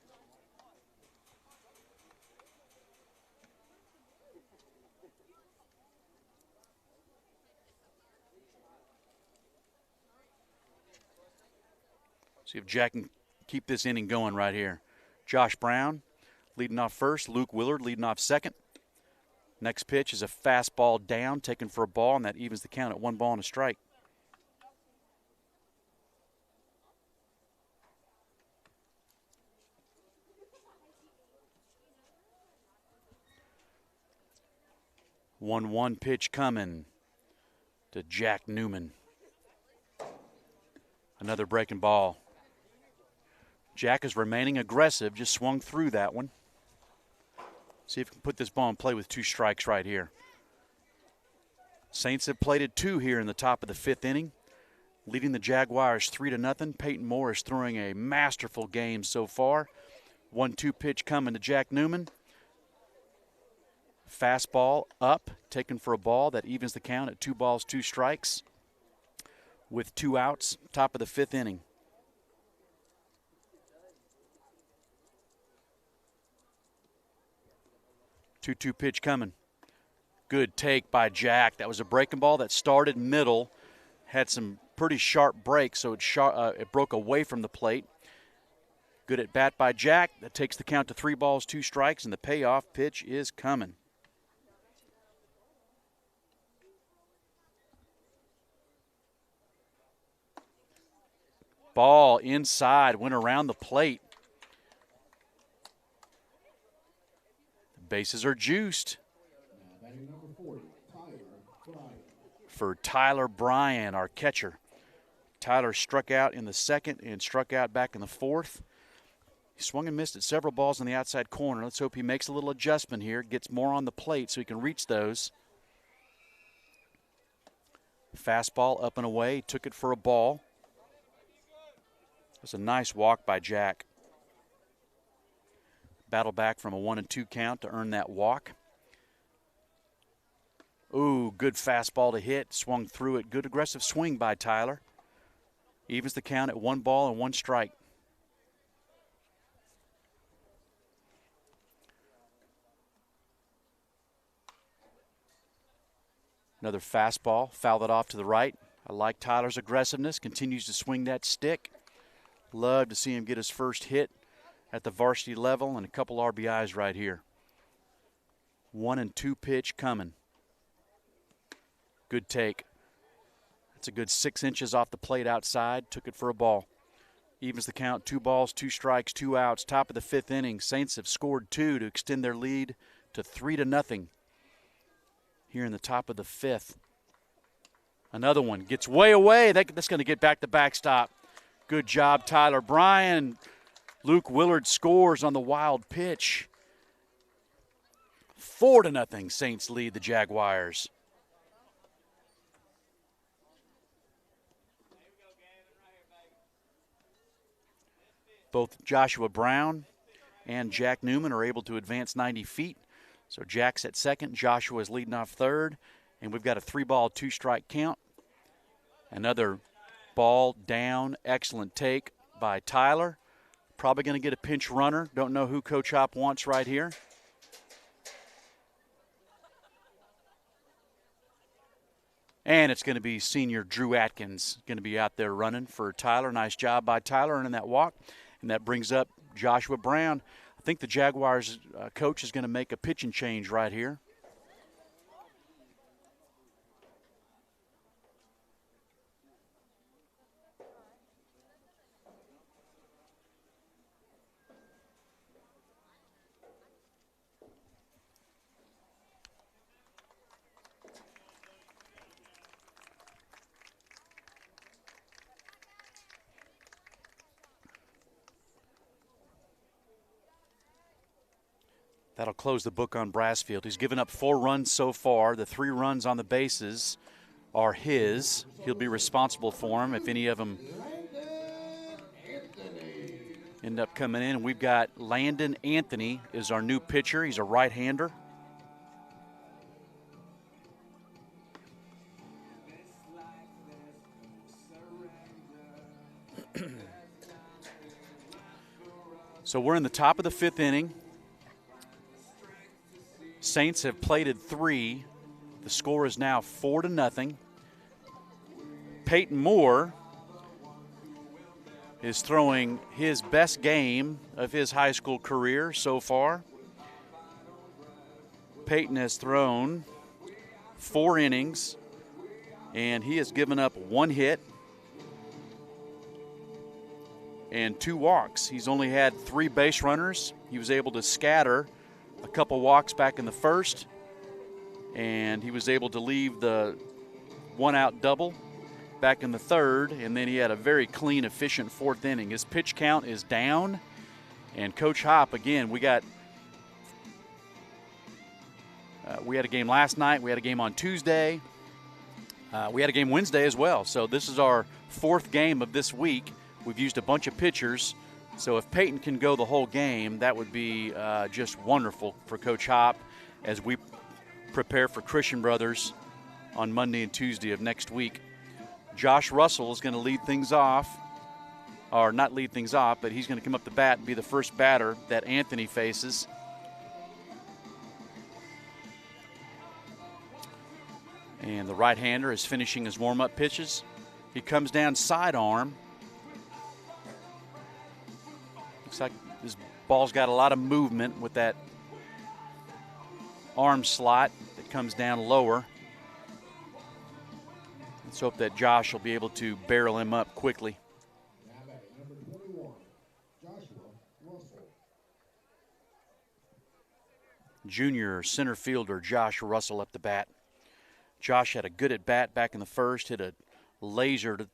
See if Jack can keep this inning going right here. Josh Brown leading off first. Luke Willard leading off second. Next pitch is a fastball down, taken for a ball, and that evens the count at 1 ball and a strike. One pitch coming to Jack Newman. Another breaking ball. Jack is remaining aggressive, just swung through that one. See if we can put this ball in play with 2 strikes right here. Saints have plated 2 here in the top of the 5th inning, leading the Jaguars 3-0. Peyton Moore is throwing a masterful game so far. 1-2 pitch coming to Jack Newman. Fastball up, taken for a ball. That evens the count at 2 balls, 2 strikes. With 2 outs, top of the 5th inning. Two pitch coming. Good take by Jack. That was a breaking ball that started middle. Had some pretty sharp breaks, so it broke away from the plate. Good at bat by Jack. That takes the count to 3 balls, 2 strikes, and the payoff pitch is coming. Ball inside, went around the plate. The bases are juiced. Now batting number 40, Tyler Bryan. For Tyler Bryan, our catcher. Tyler struck out in the second and struck out back in the fourth. He swung and missed at several balls in the outside corner. Let's hope he makes a little adjustment here, gets more on the plate so he can reach those. Fastball up and away, took it for a ball. That's a nice walk by Jack. Battle back from a 1-2 count to earn that walk. Ooh, good fastball to hit, swung through it. Good aggressive swing by Tyler. Evens the count at 1 ball and 1 strike. Another fastball, fouled it off to the right. I like Tyler's aggressiveness, continues to swing that stick. Love to see him get his first hit at the varsity level and a couple RBIs right here. 1-2 pitch coming. Good take. That's a good 6 inches off the plate outside. Took it for a ball. Evens the count, 2 balls, 2 strikes, 2 outs. Top of the 5th inning. Saints have scored 2 to extend their lead to 3-0 here in the top of the 5th. Another one gets way away. That's going to get back the backstop. Good job, Tyler Bryan. Luke Willard scores on the wild pitch. 4-0. Saints lead the Jaguars. Both Joshua Brown and Jack Newman are able to advance 90 feet. So Jack's at second, Joshua is leading off third, and we've got a 3-ball, 2-strike count. Another ball down, excellent take by Tyler. Probably going to get a pinch runner. Don't know who Coach Hop wants right here. And it's going to be senior Drew Atkins going to be out there running for Tyler. Nice job by Tyler earning that walk. And that brings up Joshua Brown. I think the Jaguars coach is going to make a pitching change right here. That'll close the book on Brassfield. He's given up 4 runs so far. The 3 runs on the bases are his. He'll be responsible for them if any of them end up coming in. We've got Landon Anthony is our new pitcher. He's a right-hander. So we're in the top of the 5th inning. Saints have plated 3. The score is now 4-0. Peyton Moore is throwing his best game of his high school career so far. Peyton has thrown 4 innings, and he has given up 1 hit and 2 walks. He's only had 3 base runners. He was able to scatter a couple walks back in the first, and he was able to leave the 1-out double back in the third, and then he had a very clean, efficient 4th inning. His pitch count is down, and Coach Hop, again, we had a game last night, we had a game on Tuesday, we had a game Wednesday as well. So this is our 4th game of this week. We've used a bunch of pitchers. So if Peyton can go the whole game, that would be just wonderful for Coach Hop as we prepare for Christian Brothers on Monday and Tuesday of next week. Josh Russell is going to lead things off, or not lead things off, but he's going to come up the bat and be the first batter that Anthony faces. And the right-hander is finishing his warm-up pitches. He comes down sidearm. Looks like this ball's got a lot of movement with that arm slot that comes down lower. Let's hope that Josh will be able to barrel him up quickly. Now Joshua Russell. Junior center fielder Josh Russell up the bat. Josh had a good at bat back in the first, hit a laser to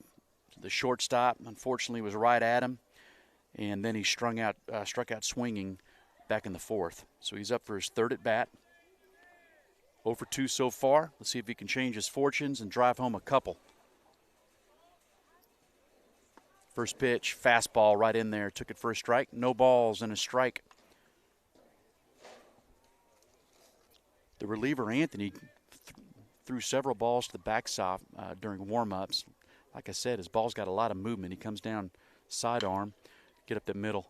the shortstop. Unfortunately, was right at him, and then he struck out swinging back in the fourth. So he's up for his third at bat. 0 for 2 so far. Let's see if he can change his fortunes and drive home a couple. First pitch, fastball right in there. Took it for a strike. No balls and a strike. The reliever, Anthony, threw several balls to the backstop during warm-ups. Like I said, his ball's got a lot of movement. He comes down sidearm, get up the middle.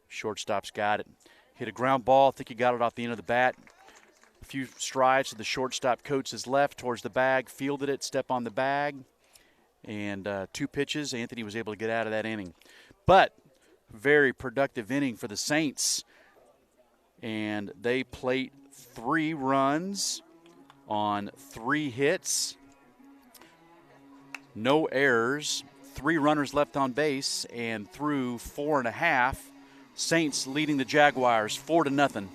Shortstop's got it. Hit a ground ball. I think he got it off the end of the bat. A few strides to the shortstop coats his left towards the bag, fielded it, step on the bag. And 2 pitches, Anthony was able to get out of that inning. But very productive inning for the Saints. And they plate 3 runs on 3 hits. No errors. 3 runners left on base and through 4.5. Saints leading the Jaguars 4-0.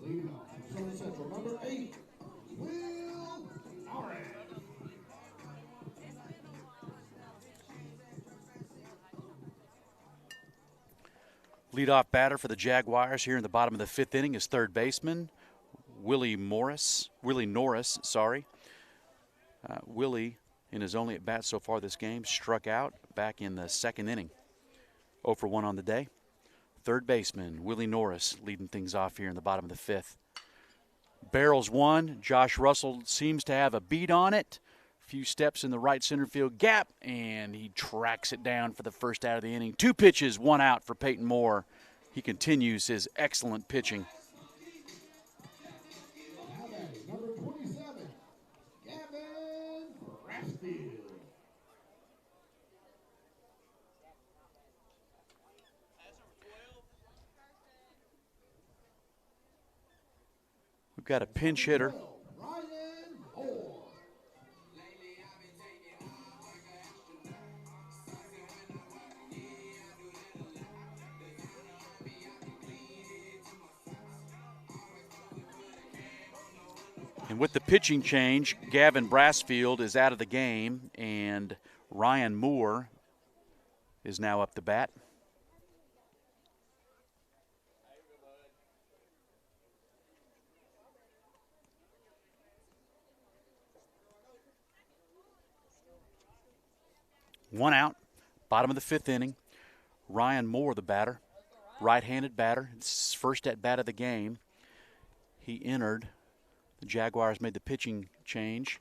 Leading off from Southern Central, number 8, Will Norris. Leadoff batter for the Jaguars here in the bottom of the 5th inning is third baseman Willie Norris. Willie, in his only at bat so far this game, struck out back in the 2nd inning. 0 for 1 on the day. Third baseman Willie Norris leading things off here in the bottom of the 5th. Barrels 1. Josh Russell seems to have a beat on it. A few steps in the right center field gap, and he tracks it down for the first out of the inning. 2 pitches, 1 out for Peyton Moore. He continues his excellent pitching. Now batting, number 27, Gavin Brasfield. We've got a pinch hitter. Ryan Moore. And with the pitching change, Gavin Brasfield is out of the game, and Ryan Moore is now up the bat. One out, bottom of the 5th inning. Ryan Moore, the batter, right-handed batter. It's his first at bat of the game. He entered. The Jaguars made the pitching change.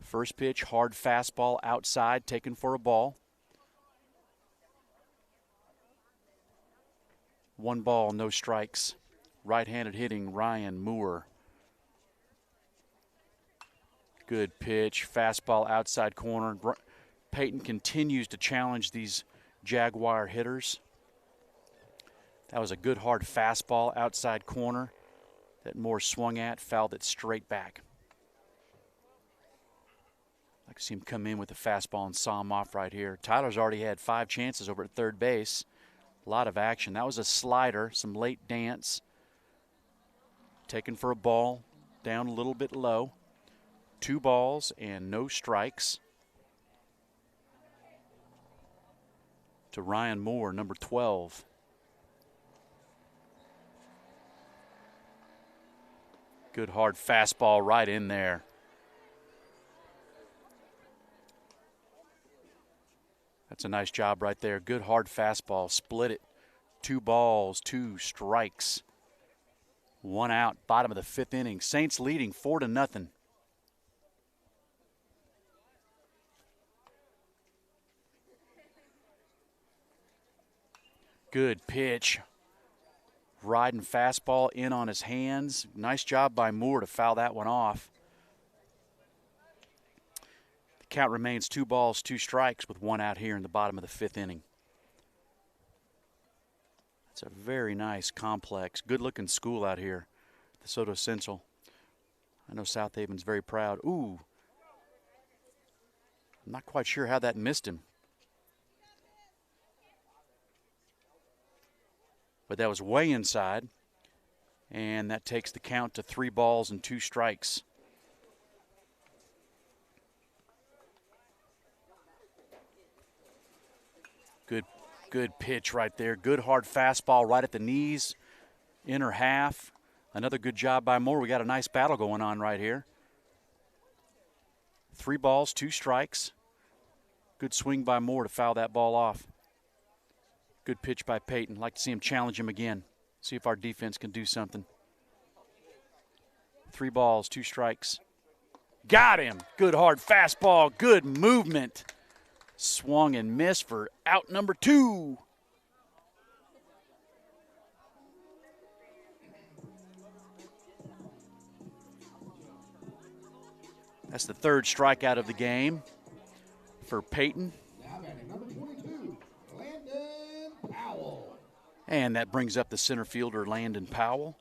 First pitch, hard fastball outside, taken for a ball. 1 ball, no strikes. Right-handed hitting, Ryan Moore. Good pitch, fastball outside corner. Peyton continues to challenge these Jaguar hitters. That was a good hard fastball outside corner that Moore swung at, fouled it straight back. I like to see him come in with the fastball and saw him off right here. Tyler's already had 5 chances over at third base. A lot of action. That was a slider, some late dance. Taken for a ball, down a little bit low. 2 balls and no strikes to Ryan Moore, number 12. Good hard fastball right in there. That's a nice job right there. Good hard fastball. Split it. 2 balls, 2 strikes. 1 out. Bottom of the 5th inning. Saints leading 4-0. Good pitch. Riding fastball in on his hands. Nice job by Moore to foul that one off. The count remains 2 balls, 2 strikes with 1 out here in the bottom of the 5th inning. It's a very nice complex, good-looking school out here, Desoto Central. I know South Haven's very proud. Ooh. I'm not quite sure how that missed him. But that was way inside, and that takes the count to 3 balls and 2 strikes. Good pitch right there. Good hard fastball right at the knees, inner half. Another good job by Moore. We got a nice battle going on right here. 3 balls, 2 strikes. Good swing by Moore to foul that ball off. Good pitch by Peyton. Like to see him challenge him again. See if our defense can do something. 3 balls, 2 strikes. Got him. Good hard fastball. Good movement. Swung and missed for out number 2. That's the 3rd strikeout of the game for Peyton. Now batting number 22, Landon Powell. And that brings up the center fielder, Landon Powell.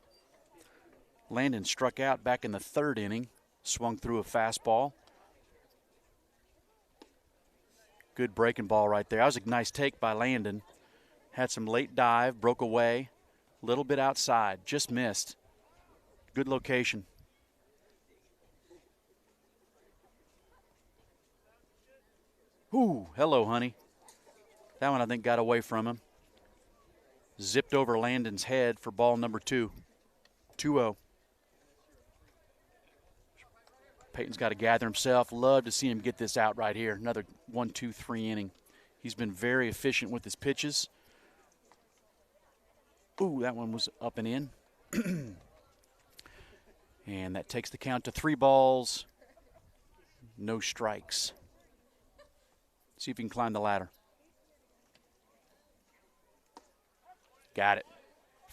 Landon struck out back in the 3rd inning, swung through a fastball. Good breaking ball right there. That was a nice take by Landon. Had some late dive, broke away, a little bit outside, just missed. Good location. Ooh, hello, honey. That one I think got away from him. Zipped over Landon's head for ball number 2. 2-0. Peyton's got to gather himself. Love to see him get this out right here. Another 1-2-3 inning. He's been very efficient with his pitches. Ooh, that one was up and in. And that takes the count to 3 balls, no strikes. See if he can climb the ladder. Got it.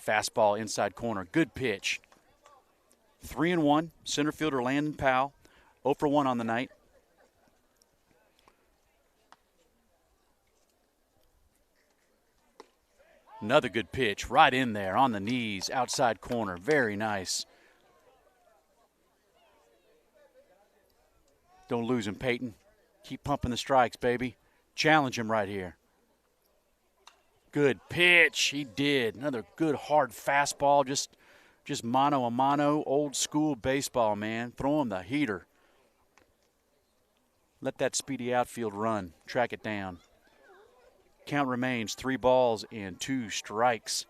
Fastball inside corner. Good pitch. 3-1. Center fielder Landon Powell. 0 for 1 on the night. Another good pitch right in there on the knees, outside corner. Very nice. Don't lose him, Peyton. Keep pumping the strikes, baby. Challenge him right here. Good pitch. He did. Another good hard fastball. Just mano a mano. Old school baseball, man. Throw him the heater. Let that speedy outfield run. Track it down. Count remains 3 balls and 2 strikes.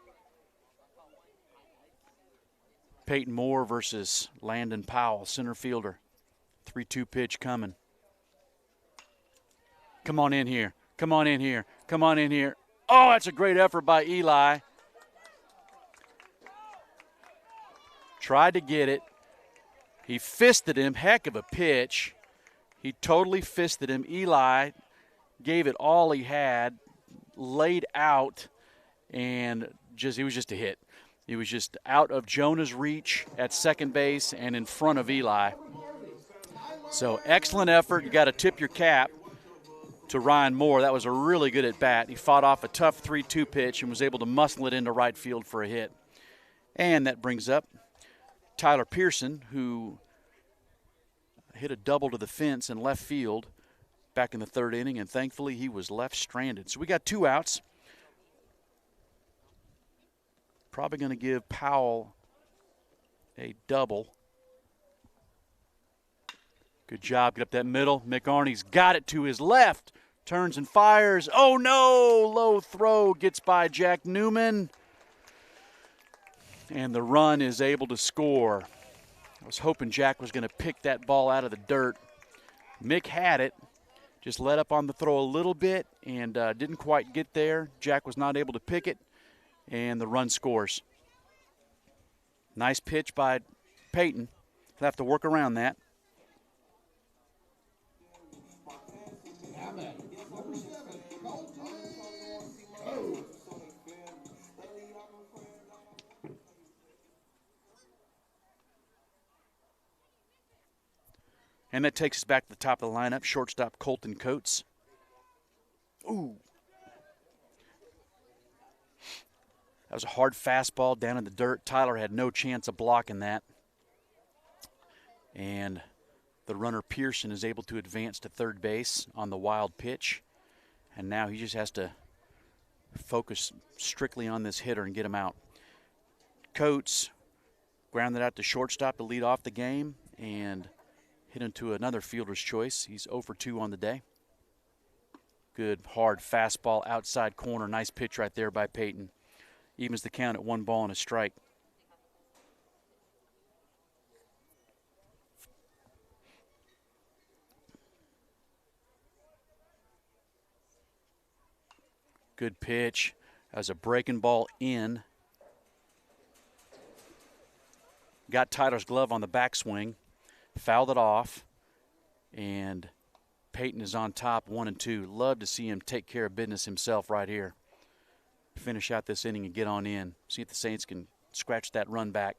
Peyton Moore versus Landon Powell, center fielder. 3-2 pitch coming. Come on in here. Come on in here. Come on in here. Oh, that's a great effort by Eli. Tried to get it. He fisted him. Heck of a pitch. He totally fisted him. Eli gave it all he had, laid out, and it was just a hit. He was just out of Jonah's reach at second base and in front of Eli. So excellent effort. You got to tip your cap to Ryan Moore. That was a really good at-bat. He fought off a tough 3-2 pitch and was able to muscle it into right field for a hit. And that brings up Tyler Pearson, who hit a double to the fence in left field back in the 3rd inning, and thankfully he was left stranded. So we got 2 outs. Probably going to give Powell a double. Good job. Get up that middle. Mick Arney's got it to his left. Turns and fires. Oh, no. Low throw gets by Jack Newman. And the run is able to score. I was hoping Jack was going to pick that ball out of the dirt. Mick had it. Just let up on the throw a little bit and didn't quite get there. Jack was not able to pick it, and the run scores. Nice pitch by Peyton. He'll have to work around that. Number 7, Colton. Oh. And that takes us back to the top of the lineup. Shortstop Colton Coates. Ooh. That was a hard fastball down in the dirt. Tyler had no chance of blocking that. And the runner Pearson is able to advance to third base on the wild pitch. And now he just has to focus strictly on this hitter and get him out. Coates grounded out to shortstop to lead off the game and hit into another fielder's choice. He's 0 for 2 on the day. Good hard fastball outside corner. Nice pitch right there by Peyton. Evens the count at 1 ball and a strike. Good pitch. As a breaking ball in. Got Tyler's glove on the backswing. Fouled it off. And Peyton is on top 1-2. Love to see him take care of business himself right here. Finish out this inning and get on in. See if the Saints can scratch that run back.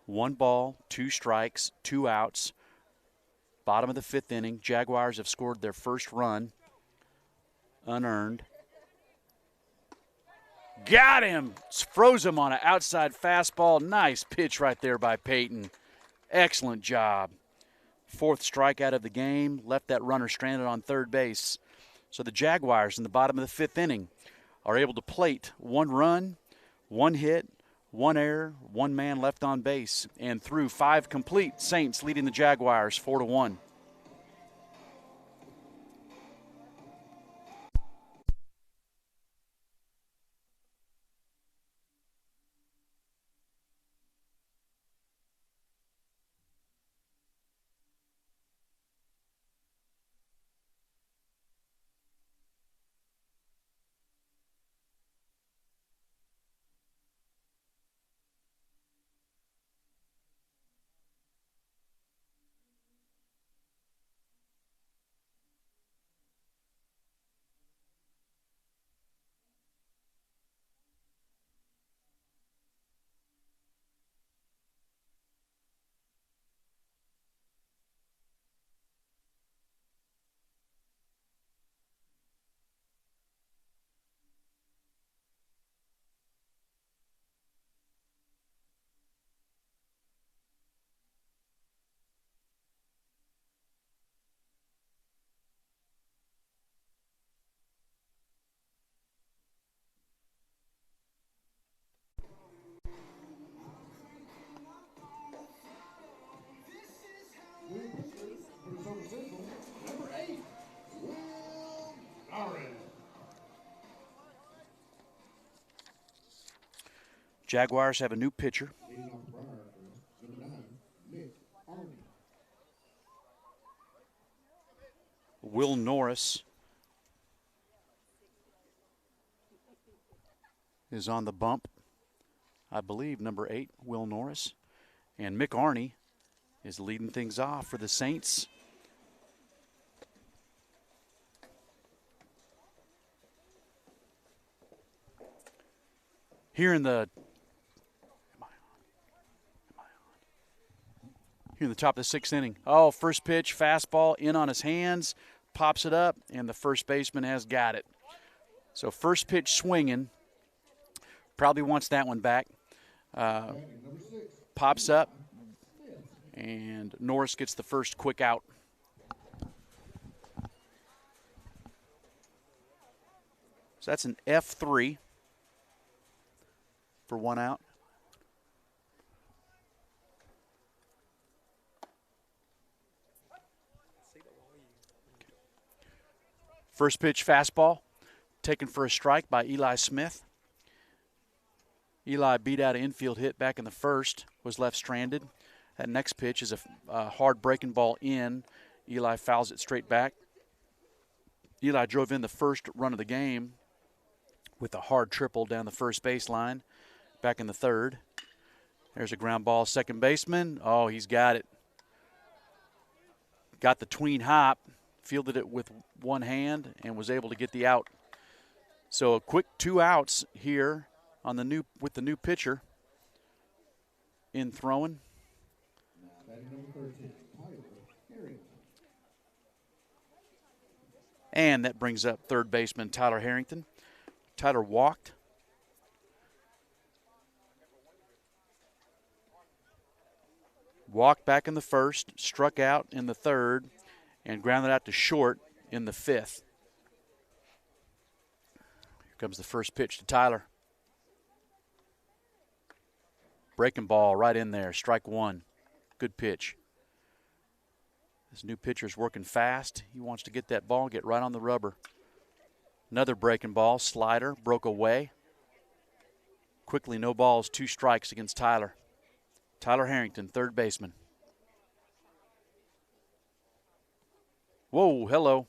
1 ball, 2 strikes, 2 outs. Bottom of the 5th inning. Jaguars have scored their first run. Unearned. Got him! Froze him on an outside fastball. Nice pitch right there by Peyton. Excellent job. 4th strikeout of the game. Left that runner stranded on third base. So the Jaguars in the bottom of the 5th inning are able to plate 1 run, 1 hit, 1 error, 1 man left on base. And through 5 complete, Saints leading the Jaguars 4-1. Number 8, Will Norris. Jaguars have a new pitcher. Leading off Briarcrest, number 9, Mick Arney. Will Norris is on the bump. I believe number 8, Will Norris. And Mick Arney is leading things off for the Saints. Here in the top of the 6th inning. Oh, first pitch, fastball in on his hands, pops it up, and the first baseman has got it. So first pitch swinging, probably wants that one back. Pops up, and Norris gets the first quick out. So that's an F3 for 1 out. First pitch fastball, taken for a strike by Eli Smith. Eli beat out an infield hit back in the first, was left stranded. That next pitch is a hard breaking ball in. Eli fouls it straight back. Eli drove in the first run of the game with a hard triple down the first baseline back in the third. There's a ground ball, second baseman. Oh, he's got it. Got the tween hop, fielded it with one hand, and was able to get the out. So a quick 2 outs here on with the new pitcher in throwing. And that brings up third baseman Tyler Harrington. Tyler walked. Walked back in the first, struck out in the third, and grounded out to short in the fifth. Here comes the first pitch to Tyler. Breaking ball right in there, strike one. Good pitch. This new pitcher's working fast. He wants to get that ball, get right on the rubber. Another breaking ball, slider, broke away. Quickly, no balls, 2 strikes against Tyler. Tyler Harrington, third baseman. Whoa, hello.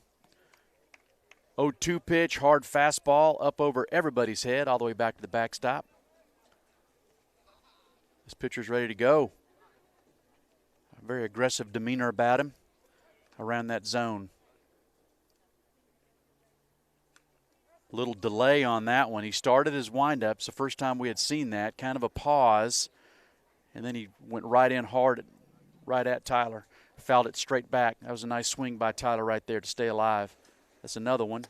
0-2 pitch, hard fastball, up over everybody's head, all the way back to the backstop. This pitcher's ready to go. A very aggressive demeanor about him around that zone. Little delay on that one. He started his windup. It's the first time we had seen that. Kind of a pause. And then he went right in hard, right at Tyler. Fouled it straight back. That was a nice swing by Tyler right there to stay alive. That's another one.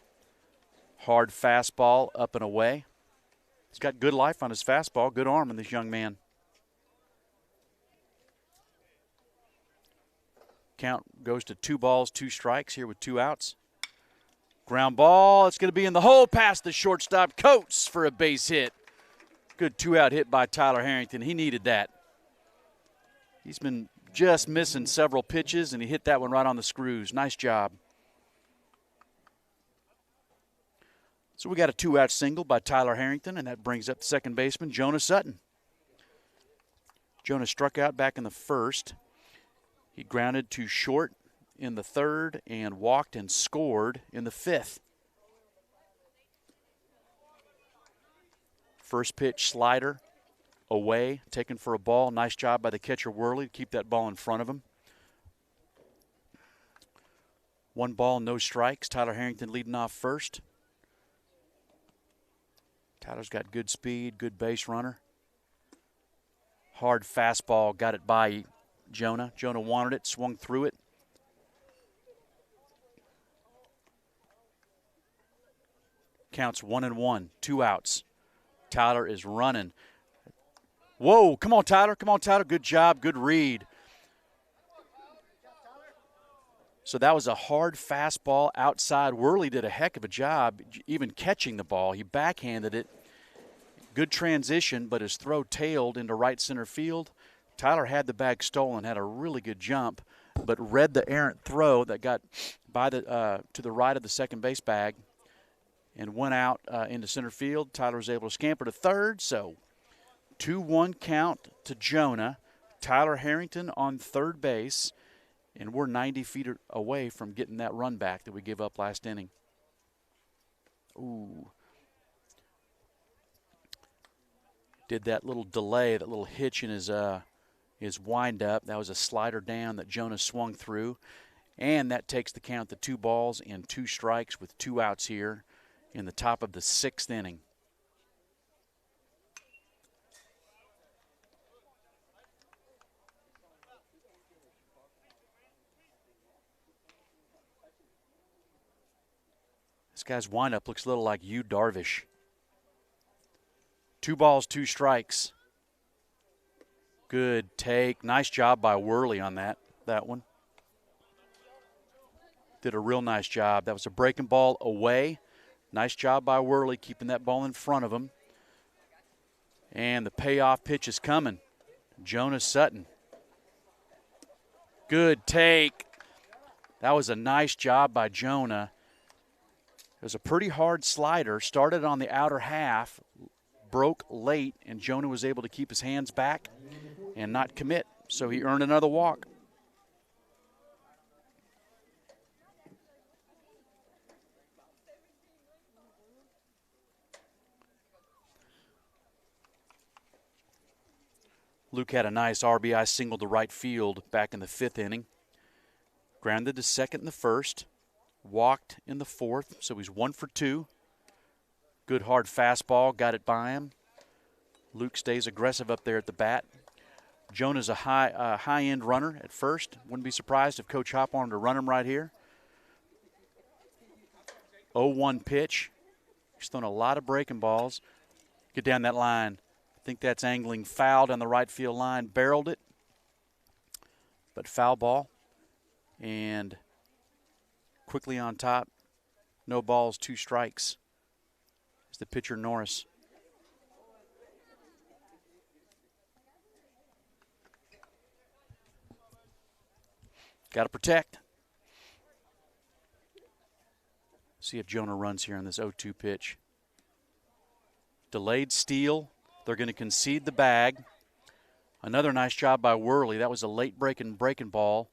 Hard fastball up and away. He's got good life on his fastball. Good arm in this young man. Count goes to 2 balls, 2 strikes here with 2 outs. Ground ball. It's going to be in the hole past the shortstop. Coates for a base hit. Good 2-out hit by Tyler Harrington. He needed that. He's been just missing several pitches, and he hit that one right on the screws. Nice job. So we got a 2-out single by Tyler Harrington, and that brings up the second baseman, Jonah Sutton. Jonah struck out back in the first. He grounded to short in the third and walked and scored in the fifth. First pitch slider away, taken for a ball. Nice job by the catcher Worley to keep that ball in front of him. 1 ball, no strikes. Tyler Harrington leading off first. Tyler's got good speed, good base runner. Hard fastball, got it by Jonah. Jonah wanted it, swung through it. Counts 1-1, 2 outs. Tyler is running. Whoa, come on, Tyler. Come on, Tyler. Good job, good read. So that was a hard fastball outside. Worley did a heck of a job even catching the ball. He backhanded it. Good transition, but his throw tailed into right center field. Tyler had the bag stolen, had a really good jump, but read the errant throw that got by to the right of the second base bag and went out into center field. Tyler was able to scamper to third, so 2-1 count to Jonah. Tyler Harrington on third base, and we're 90 feet away from getting that run back that we gave up last inning. Ooh. Did that little delay, that little hitch in his windup. That was a slider down that Jonah swung through. And that takes the count to 2 balls and 2 strikes with 2 outs here in the top of the 6th inning. This guy's windup looks a little like Yu Darvish. 2 balls, 2 strikes. Good take. Nice job by Worley on that one. Did a real nice job. That was a breaking ball away. Nice job by Worley keeping that ball in front of him. And the payoff pitch is coming. Jonah Sutton. Good take. That was a nice job by Jonah. was a pretty hard slider. Started on the outer half, broke late, and Jonah was able to keep his hands back and not commit. So he earned another walk. Luke had a nice RBI single to right field back in the 5th inning. Grounded to second in the 1st. Walked in the 4th, so he's 1 for 2. Good hard fastball, got it by him. Luke stays aggressive up there at the bat. Jonah's a high-end runner at first. Wouldn't be surprised if Coach Hop wanted to run him right here. 0-1 pitch. He's thrown a lot of breaking balls. Get down that line. I think that's angling foul down the right field line. Barreled it, but foul ball. And quickly on top, no balls, 2 strikes. It's the pitcher, Norris. Got to protect. See if Jonah runs here on this 0-2 pitch. Delayed steal. They're going to concede the bag. Another nice job by Worley. That was a late breaking ball.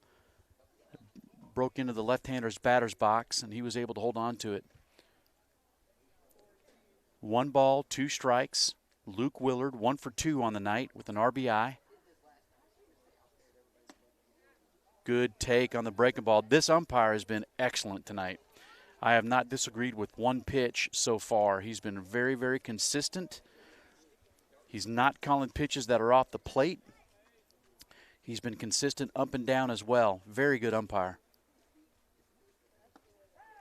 Broke into the left-hander's batter's box, and he was able to hold on to it. 1 ball, 2 strikes. Luke Willard, 1 for 2 on the night with an RBI. Good take on the breaking ball. This umpire has been excellent tonight. I have not disagreed with one pitch so far. He's been very, very consistent. He's not calling pitches that are off the plate. He's been consistent up and down as well. Very good umpire.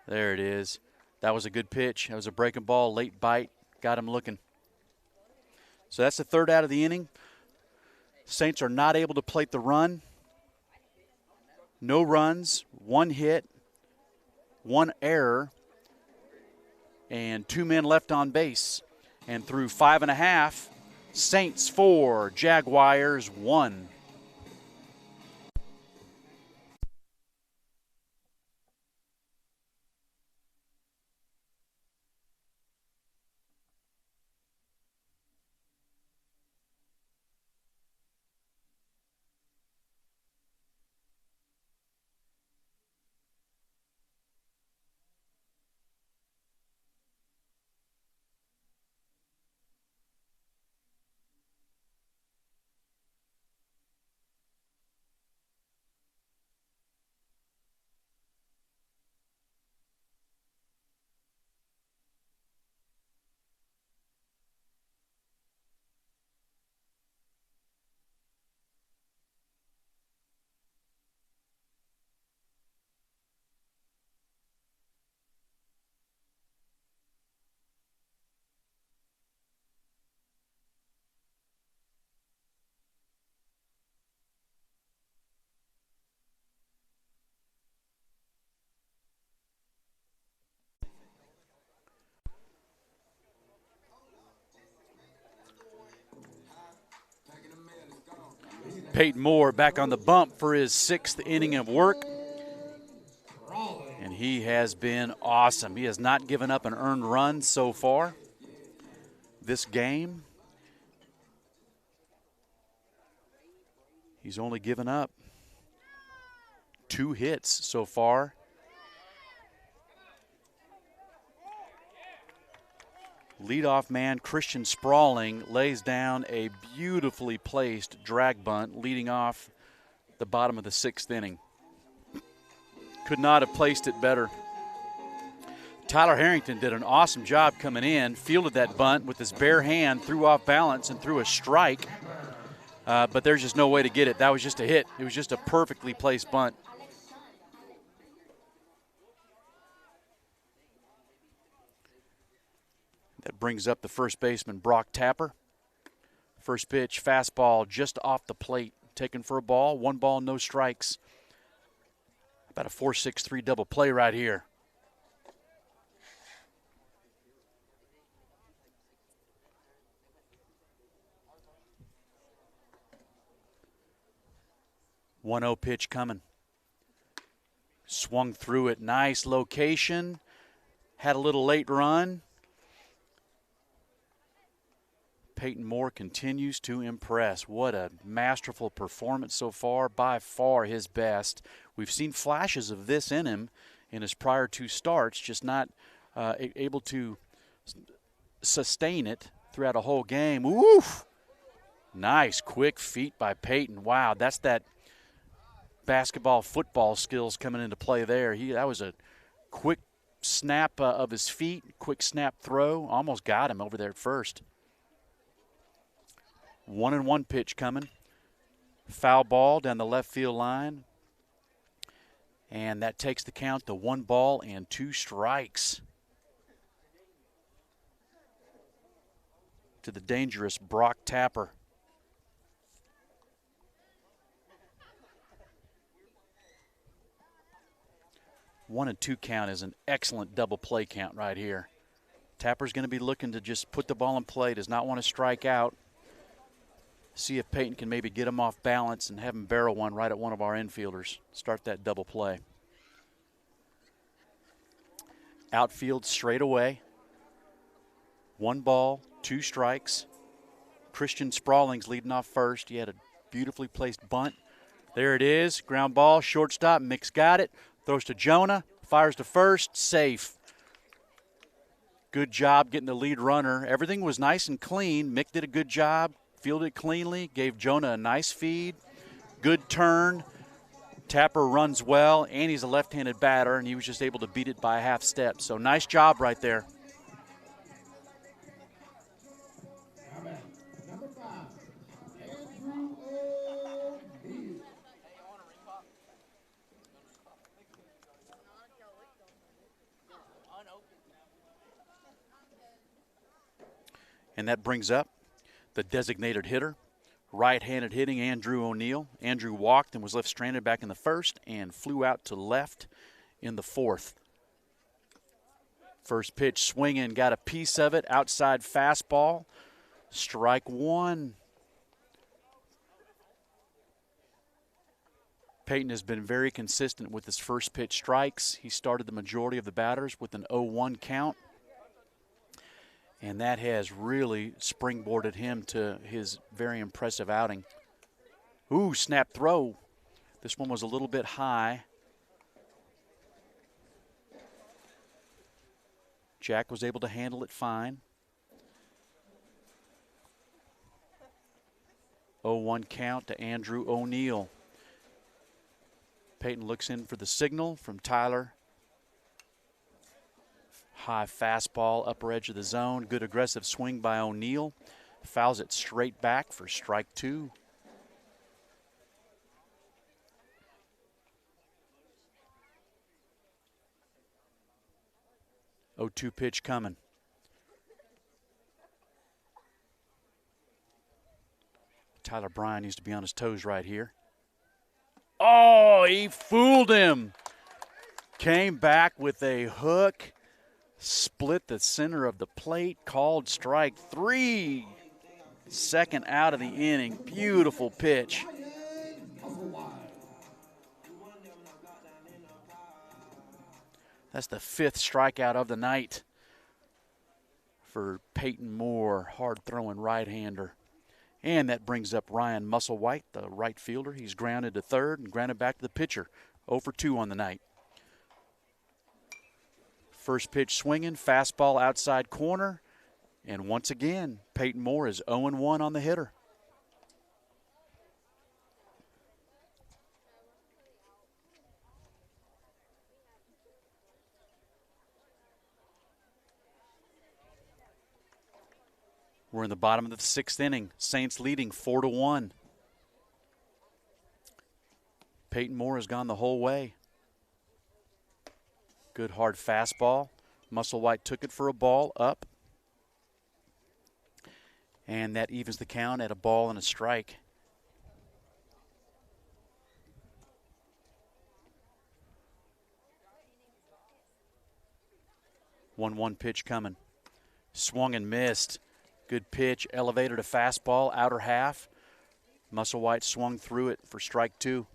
There it is. That was a good pitch. That was a breaking ball, late bite. Got him looking. So that's the 3rd out of the inning. Saints are not able to plate the run. No runs, 1 hit, 1 error, and 2 men left on base. And through 5.5, Saints 4, Jaguars 1. Peyton Moore back on the bump for his 6th inning of work. And he has been awesome. He has not given up an earned run so far this game. He's only given up 2 hits so far. Leadoff man Christian Sprawling lays down a beautifully placed drag bunt leading off the bottom of the 6th inning. Could not have placed it better. Tyler Harrington did an awesome job coming in, fielded that bunt with his bare hand, threw off balance and threw a strike. But there's just no way to get it. That was just a hit. It was just a perfectly placed bunt. That brings up the first baseman, Brock Tapper. First pitch, fastball just off the plate. Taken for a ball, 1 ball, no strikes. About a 4-6-3 double play right here. One 0 pitch coming. Swung through it. Nice location. had a little late run. Peyton Moore continues to impress. What a masterful performance so far, by far his best. We've seen flashes of this in him in his prior 2 starts, just not able to sustain it throughout a whole game. Oof! Nice quick feet by Peyton. Wow, that's that basketball, football skills coming into play there. That was a quick snap of his feet, quick snap throw. Almost got him over there at first. 1-1 pitch coming. Foul ball down the left field line. And that takes the count to 1 ball and 2 strikes. To the dangerous Brock Tapper. One and 2 count is an excellent double play count right here. Tapper's going to be looking to just put the ball in play, does not want to strike out. See if Peyton can maybe get him off balance and have him barrel one right at one of our infielders. Start that double play. Outfield straight away. 1 ball, 2 strikes. Christian Sprawling's leading off first. He had a beautifully placed bunt. There it is. Ground ball, shortstop. Mick's got it. Throws to Jonah. Fires to first. Safe. Good job getting the lead runner. Everything was nice and clean. Mick did a good job. Fielded it cleanly. Gave Jonah a nice feed. Good turn. Tapper runs well, and he's a left-handed batter, and he was just able to beat it by a half step. So nice job right there. Number 5, Andrew O'Neal. And that brings up the designated hitter, right-handed hitting Andrew O'Neal. Andrew walked and was left stranded back in the first and flew out to left in the 4th. First pitch swinging, got a piece of it, outside fastball. Strike 1. Peyton has been very consistent with his first pitch strikes. He started the majority of the batters with an 0-1 count. And that has really springboarded him to his very impressive outing. Ooh, snap throw. This one was a little bit high. Jack was able to handle it fine. 0-1 count to Andrew O'Neal. Peyton looks in for the signal from Tyler. High fastball, upper edge of the zone. Good aggressive swing by O'Neal. Fouls it straight back for strike 2. Oh-2 pitch coming. Tyler Bryan needs to be on his toes right here. Oh, he fooled him. Came back with a hook. Split the center of the plate, called strike 3. Second out of the inning. Beautiful pitch. That's the 5th strikeout of the night for Peyton Moore, hard-throwing right-hander. And that brings up Ryan Musselwhite, the right fielder. He's grounded to third and grounded back to the pitcher. 0 for 2 on the night. First pitch swinging, fastball outside corner. And once again, Peyton Moore is 0-1 on the hitter. We're in the bottom of the 6th inning. Saints leading 4-1. Peyton Moore has gone the whole way. Good hard fastball. Musselwhite took it for a ball, up. And that evens the count at a ball and a strike. One pitch coming. Swung and missed. Good pitch, elevated a fastball, outer half. Musselwhite swung through it for strike 2.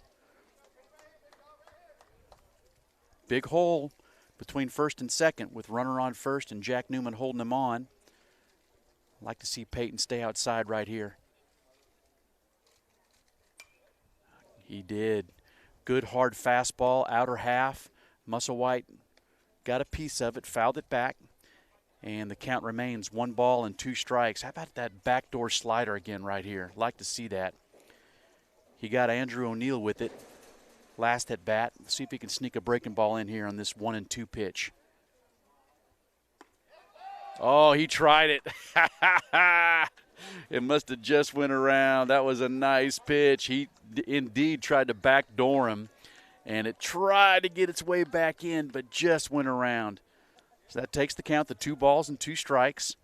Big hole between first and second with runner on first and Jack Newman holding him on. I'd like to see Peyton stay outside right here. He did. Good hard fastball, outer half. Musselwhite got a piece of it, fouled it back, and the count remains 1 ball and 2 strikes. How about that backdoor slider again right here? Like to see that. He got Andrew O'Neill with it last at bat. Let's see if he can sneak a breaking ball in here on this 1-2 pitch. Oh, he tried it. It must have just went around. That was a nice pitch. He indeed tried to backdoor him, and it tried to get its way back in, but just went around. So that takes the count to 2 balls and 2 strikes.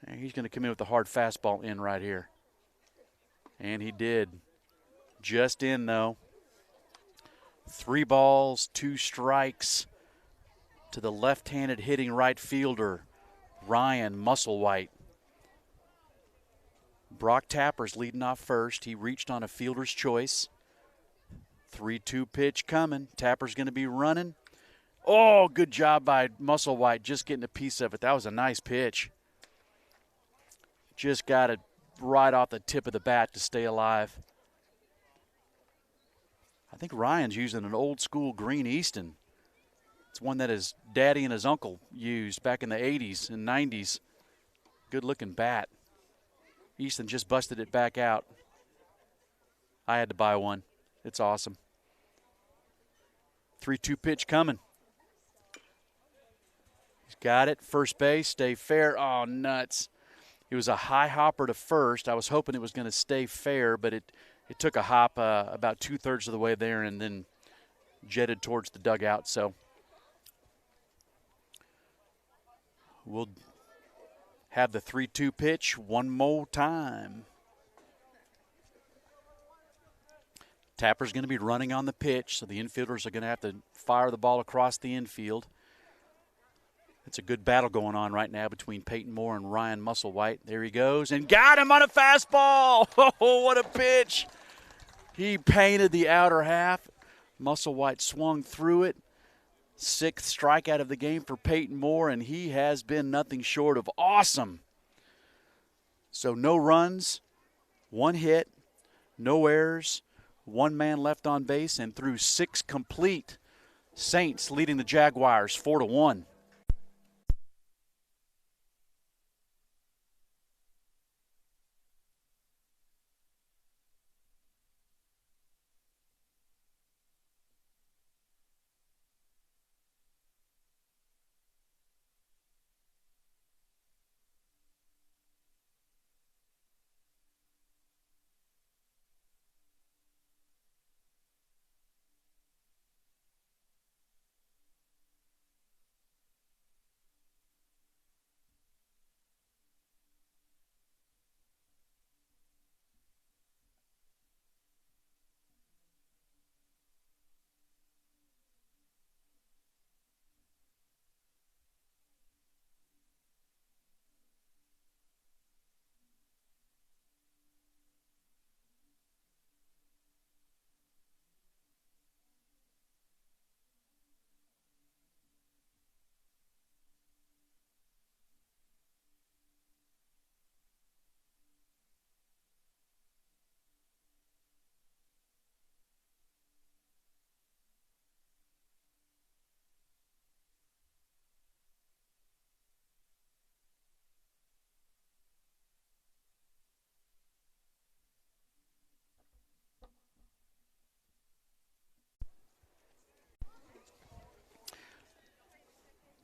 And he's going to come in with a hard fastball in right here. And he did. Just in, though. 3 balls, 2 strikes to the left-handed hitting right fielder, Ryan Musselwhite. Brock Tapper's leading off first. He reached on a fielder's choice. 3-2 pitch coming. Tapper's going to be running. Oh, good job by Musselwhite just getting a piece of it. That was a nice pitch. Just got it right off the tip of the bat to stay alive. I think Ryan's using an old school Green Easton. It's one that his daddy and his uncle used back in the 80s and 90s. Good looking bat. Easton just busted it back out. I had to buy one. It's awesome. 3-2 pitch coming. He's got it. First base, stay fair. Oh, nuts. It was a high hopper to first. I was hoping it was going to stay fair, but it took a hop about 2/3 of the way there and then jetted towards the dugout. So we'll have the 3-2 pitch one more time. Tapper's going to be running on the pitch, so the infielders are going to have to fire the ball across the infield. It's a good battle going on right now between Peyton Moore and Ryan Musselwhite. There he goes, and got him on a fastball. Oh, what a pitch. He painted the outer half. Musselwhite swung through it. 6th strikeout of the game for Peyton Moore, and he has been nothing short of awesome. So no runs, 1 hit, no errors, 1 man left on base, and through 6 complete. Saints leading the Jaguars 4-1.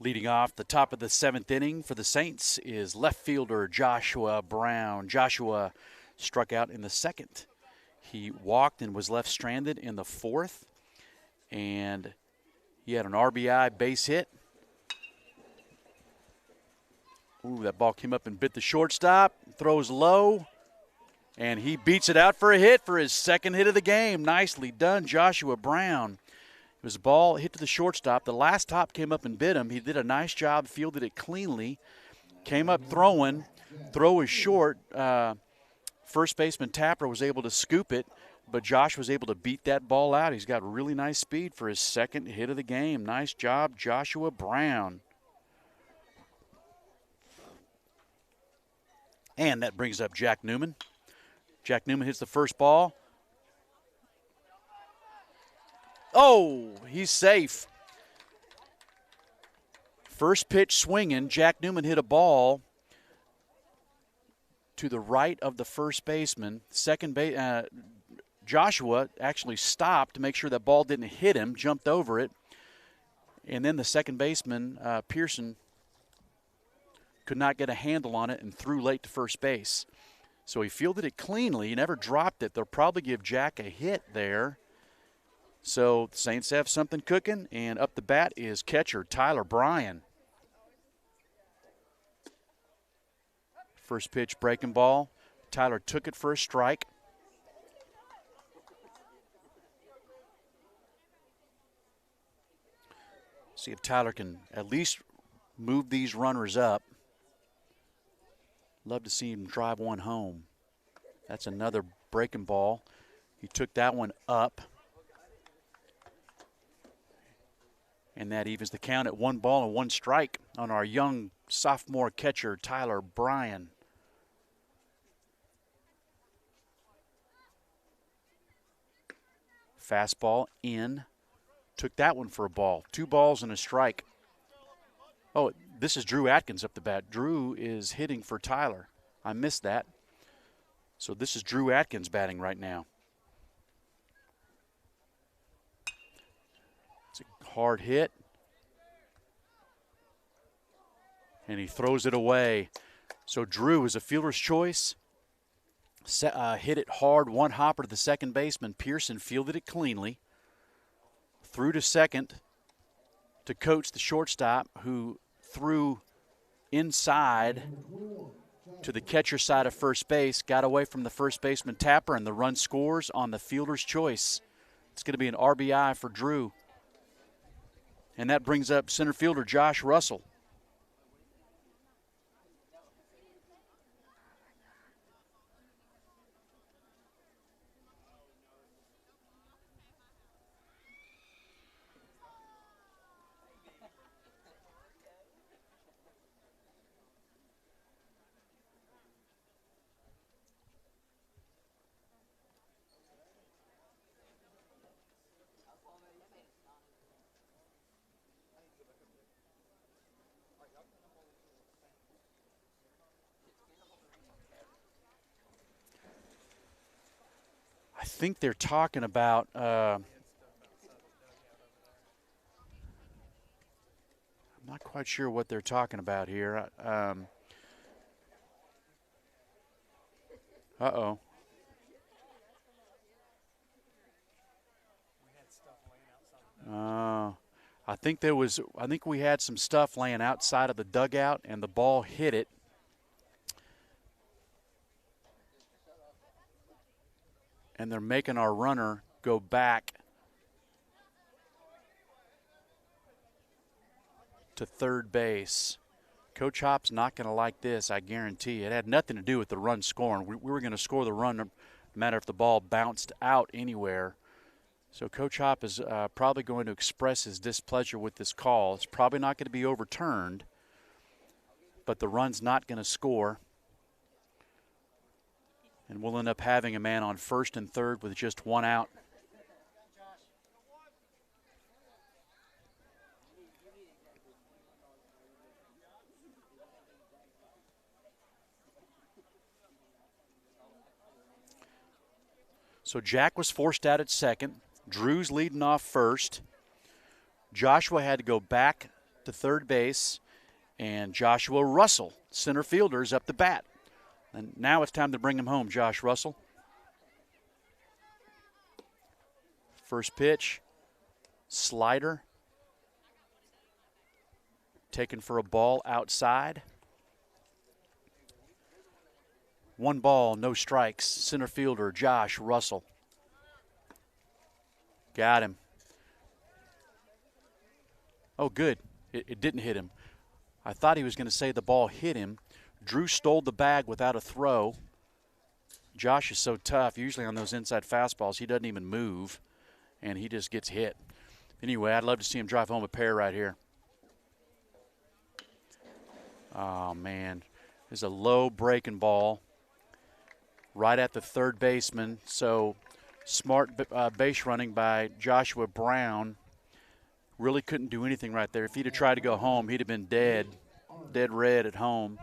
Leading off the top of the 7th inning for the Saints is left fielder Joshua Brown. Joshua struck out in the 2nd. He walked and was left stranded in the 4th. And he had an RBI base hit. Ooh, that ball came up and bit the shortstop. Throws low. And he beats it out for a hit for his 2nd hit of the game. Nicely done, Joshua Brown. It was a ball hit to the shortstop. The last top came up and bit him. He did a nice job, fielded it cleanly. Came up throwing. Throw is short. First baseman Tapper was able to scoop it, but Josh was able to beat that ball out. He's got really nice speed for his second hit of the game. Nice job, Joshua Brown. And that brings up Jack Newman. Jack Newman hits the first ball. Oh, he's safe. First pitch swinging. Jack Newman hit a ball to the right of the first baseman. Second base, Joshua actually stopped to make sure that ball didn't hit him, jumped over it. And then the second baseman, Pearson, could not get a handle on it and threw late to first base. So he fielded it cleanly. He never dropped it. They'll probably give Jack a hit there. So the Saints have something cooking, and up the bat is catcher Tyler Bryan. First pitch breaking ball. Tyler took it for a strike. See if Tyler can at least move these runners up. Love to see him drive one home. That's another breaking ball. He took that one up. And that evens the count at 1 ball and 1 strike on our young sophomore catcher, Tyler Bryan. Fastball in. Took that one for a ball. 2 balls and a strike. Oh, this is Drew Atkins up the bat. Drew is hitting for Tyler. I missed that. So this is Drew Atkins batting right now. It's a hard hit. And he throws it away. So Drew is a fielder's choice. Hit it hard, one hopper to the second baseman. Pearson fielded it cleanly. Threw to second to Coates, the shortstop, who threw inside to the catcher side of first base, got away from the first baseman Tapper, and the run scores on the fielder's choice. It's going to be an RBI for Drew. And that brings up center fielder Josh Russell. I think they're talking about I'm not quite sure what they're talking about here. Uh-oh. I think we had some stuff laying outside of the dugout, and the ball hit it. And they're making our runner go back to third base. Coach Hop's not going to like this, I guarantee. It had nothing to do with the run scoring. We were going to score the run no matter if the ball bounced out anywhere. So Coach Hop is probably going to express his displeasure with this call. It's probably not going to be overturned, but the run's not going to score. And we'll end up having a man on first and third with just 1 out. So Jack was forced out at second. Drew's leading off first. Joshua had to go back to third base. And Joshua Russell, center fielder, is up the bat. And now it's time to bring him home, Josh Russell. First pitch, slider. Taken for a ball outside. 1 ball, no strikes. Center fielder, Josh Russell. Got him. Oh, good. It didn't hit him. I thought he was going to say the ball hit him. Drew stole the bag without a throw. Josh is so tough. Usually on those inside fastballs, he doesn't even move, and he just gets hit. Anyway, I'd love to see him drive home a pair right here. Oh, man. There's a low breaking ball right at the third baseman. So smart base running by Joshua Brown. Really couldn't do anything right there. If he'd have tried to go home, he'd have been dead red at home.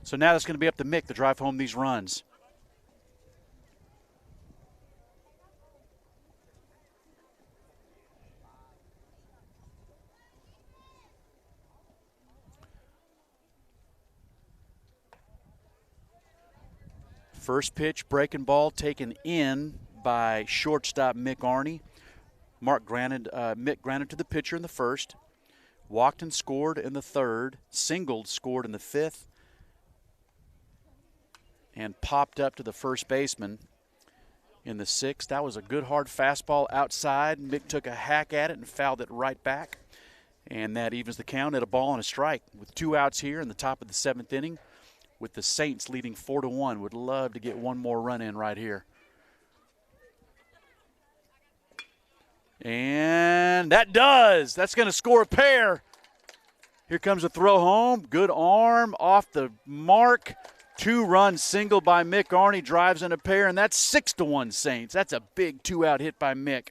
So now it's going to be up to Mick to drive home these runs. First pitch, breaking ball taken in by shortstop Mick Arney. Mick granted to the pitcher in the first. Walked and scored in the third. Singled, scored in the fifth. And popped up to the first baseman in the sixth. That was a good hard fastball outside. Mick took a hack at it and fouled it right back. And that evens the count at a ball and a strike. With 2 outs here in the top of the 7th inning, with the Saints leading 4-1. Would love to get one more run in right here. And that does. That's going to score a pair. Here comes a throw home. Good arm off the mark. 2-run single by Mick Arney drives in a pair, and that's 6-1 Saints. That's a big 2-out hit by Mick.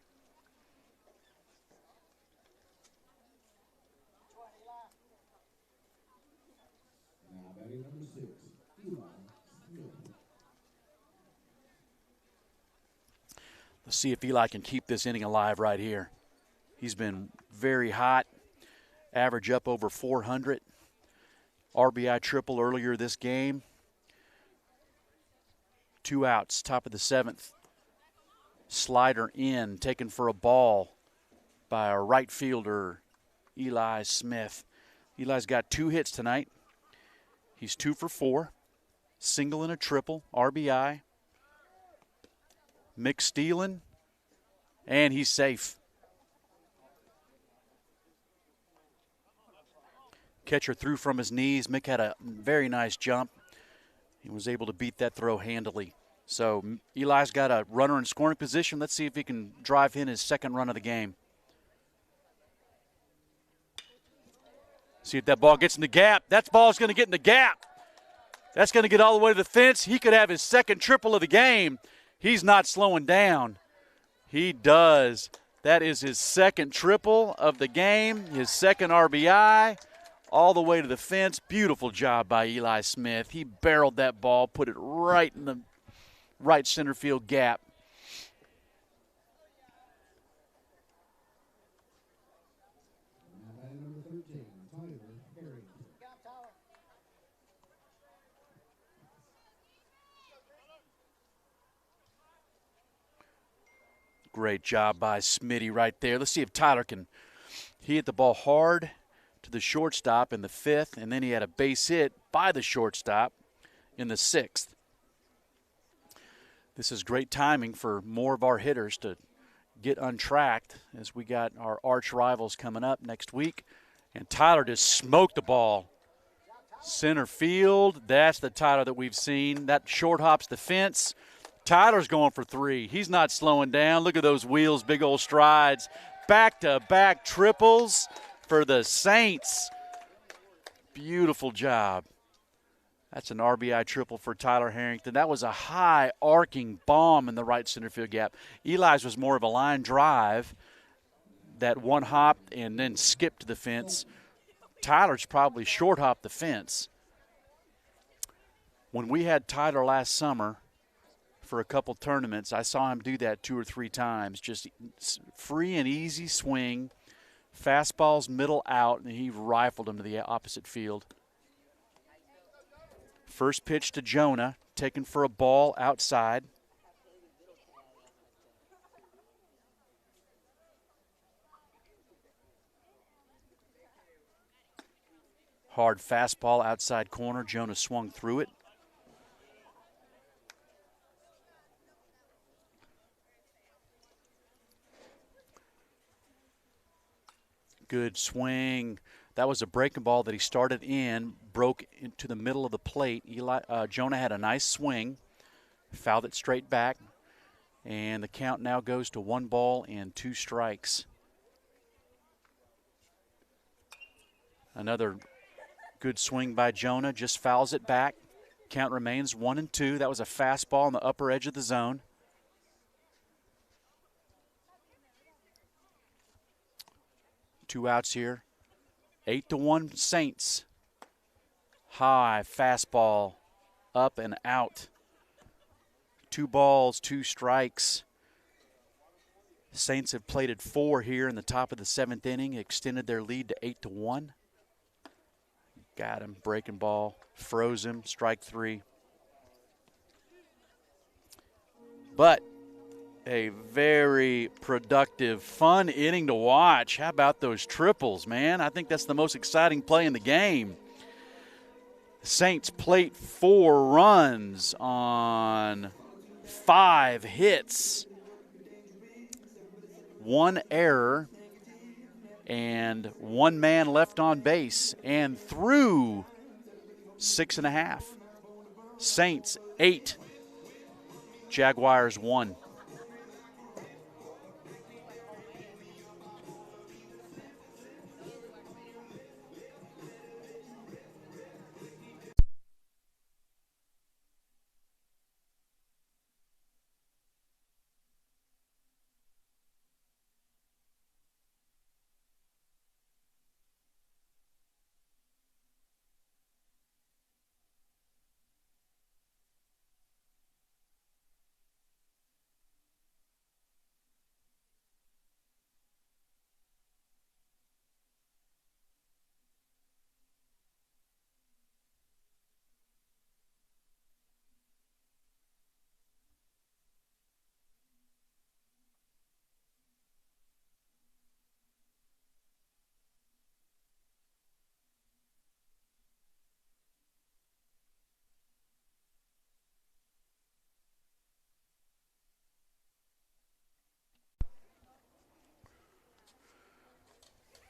Let's see if Eli can keep this inning alive right here. He's been very hot. Average up over 400. RBI triple earlier this game. 2 outs, top of the 7th. Slider in, taken for a ball by a right fielder, Eli Smith. Eli's got 2 hits tonight. He's 2 for 4. Single and a triple, RBI. Mick stealing, and he's safe. Catcher threw from his knees. Mick had a very nice jump. He was able to beat that throw handily. So Eli's got a runner in scoring position. Let's see if he can drive in his second run of the game. See if that ball gets in the gap. That ball's going to get in the gap. That's going to get all the way to the fence. He could have his second triple of the game. He's not slowing down. He does. That is his second triple of the game, his second RBI, all the way to the fence. Beautiful job by Eli Smith. He barreled that ball, put it right in the right center field gap. Great job by Smitty right there. Let's see if Tyler can. He hit the ball hard to the shortstop in the 5th, and then he had a base hit by the shortstop in the 6th. This is great timing for more of our hitters to get untracked as we got our arch rivals coming up next week. And Tyler just smoked the ball. Center field, that's the Tyler that we've seen. That short hops the fence. Tyler's going for 3. He's not slowing down. Look at those wheels, big old strides. Back-to-back triples for the Saints. Beautiful job. That's an RBI triple for Tyler Harrington. That was a high arcing bomb in the right center field gap. Eli's was more of a line drive that one hopped and then skipped to the fence. Tyler's probably short hopped the fence. When we had Tyler last summer for a couple tournaments, I saw him do that 2 or 3 times. Just free and easy swing, fastballs middle out, and he rifled him to the opposite field. First pitch to Jonah, taken for a ball outside. Hard fastball outside corner. Jonah swung through it. Good swing. That was a breaking ball that he started in, broke into the middle of the plate. Jonah had a nice swing, Fouled it straight back. And the count now goes to 1 ball and 2 strikes. Another good swing by Jonah, just fouls it back. Count remains 1-2. That was a fastball on the upper edge of the zone. Two outs here. 8-1 Saints. High fastball, up and out. 2 balls, 2 strikes. Saints have plated 4 here in the top of the 7th inning, extended their lead to 8-1. Got him, breaking ball, froze him, strike 3. But a very productive, fun inning to watch. How about those triples, man? I think that's the most exciting play in the game. Saints plate 4 runs on 5 hits, 1 error, and 1 man left on base, and through 6.5. Saints 8, Jaguars 1.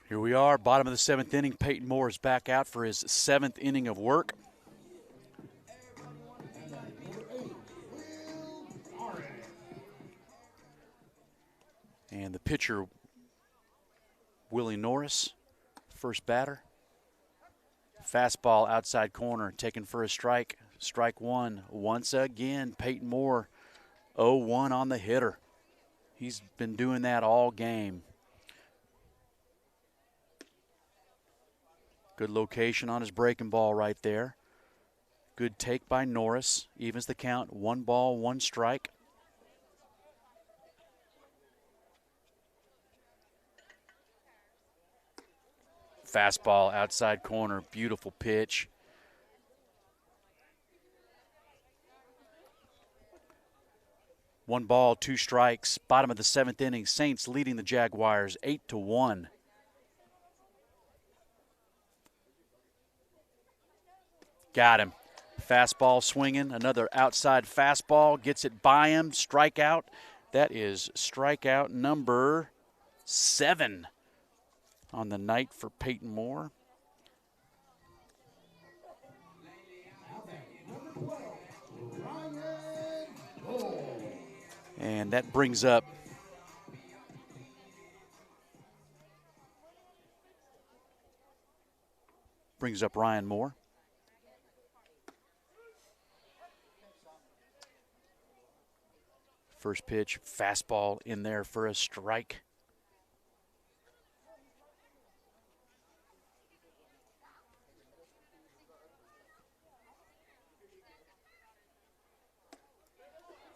Here we are, bottom of the 7th inning. Peyton Moore is back out for his 7th inning of work. And the pitcher, Willie Norris, first batter. Fastball outside corner, taken for a strike. Strike 1. Once again, Peyton Moore, 0-1 on the hitter. He's been doing that all game. Good location on his breaking ball right there. Good take by Norris. Evens the count. 1 ball, 1 strike. Fastball outside corner. Beautiful pitch. One ball, 2 strikes. Bottom of the 7th inning. Saints leading the Jaguars 8-1. Got him. Fastball swinging. Another outside fastball. Gets it by him. Strikeout. That is strikeout number 7 on the night for Peyton Moore. And that brings up Ryan Moore. First pitch, fastball in there for a strike.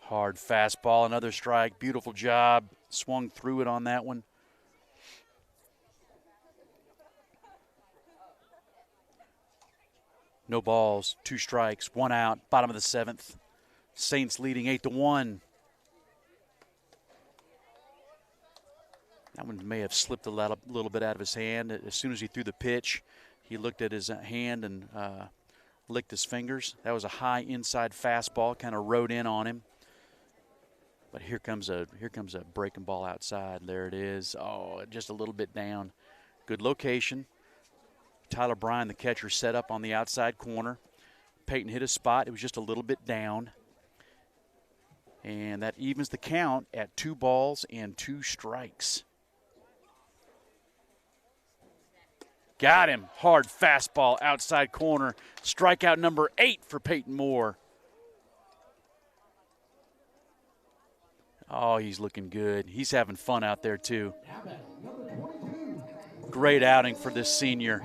Hard fastball, another strike. Beautiful job. Swung through it on that one. No balls, 2 strikes, 1 out. Bottom of the 7th. Saints leading 8-1. That one may have slipped a little bit out of his hand. As soon as he threw the pitch, he looked at his hand and licked his fingers. That was a high inside fastball, kind of rode in on him. But here comes a breaking ball outside. There it is. Oh, just a little bit down. Good location. Tyler Bryan, the catcher, set up on the outside corner. Peyton hit a spot. It was just a little bit down. And that evens the count at 2 balls and 2 strikes. Got him. Hard fastball outside corner. Strikeout number 8 for Peyton Moore. Oh, he's looking good. He's having fun out there, too. Great outing for this senior.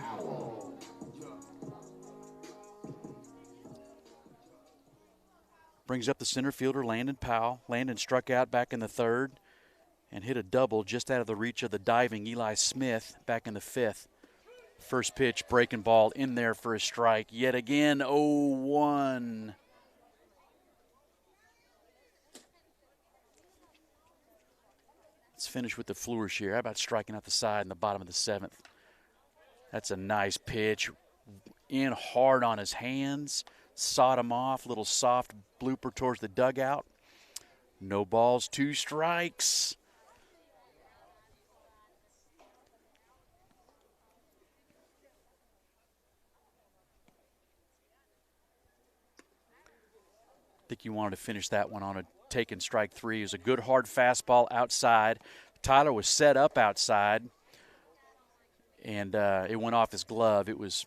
Brings up the center fielder, Landon Powell. Landon struck out back in the 3rd and hit a double just out of the reach of the diving Eli Smith back in the 5th. First pitch, breaking ball in there for a strike. Yet again, 0-1. Let's finish with the flourish here. How about striking out the side in the bottom of the 7th? That's a nice pitch. In hard on his hands. Sawed him off. Little soft blooper towards the dugout. No balls, 2 strikes. I think you wanted to finish that one on a taken strike 3. It was a good hard fastball outside. Tyler was set up outside, and it went off his glove. It was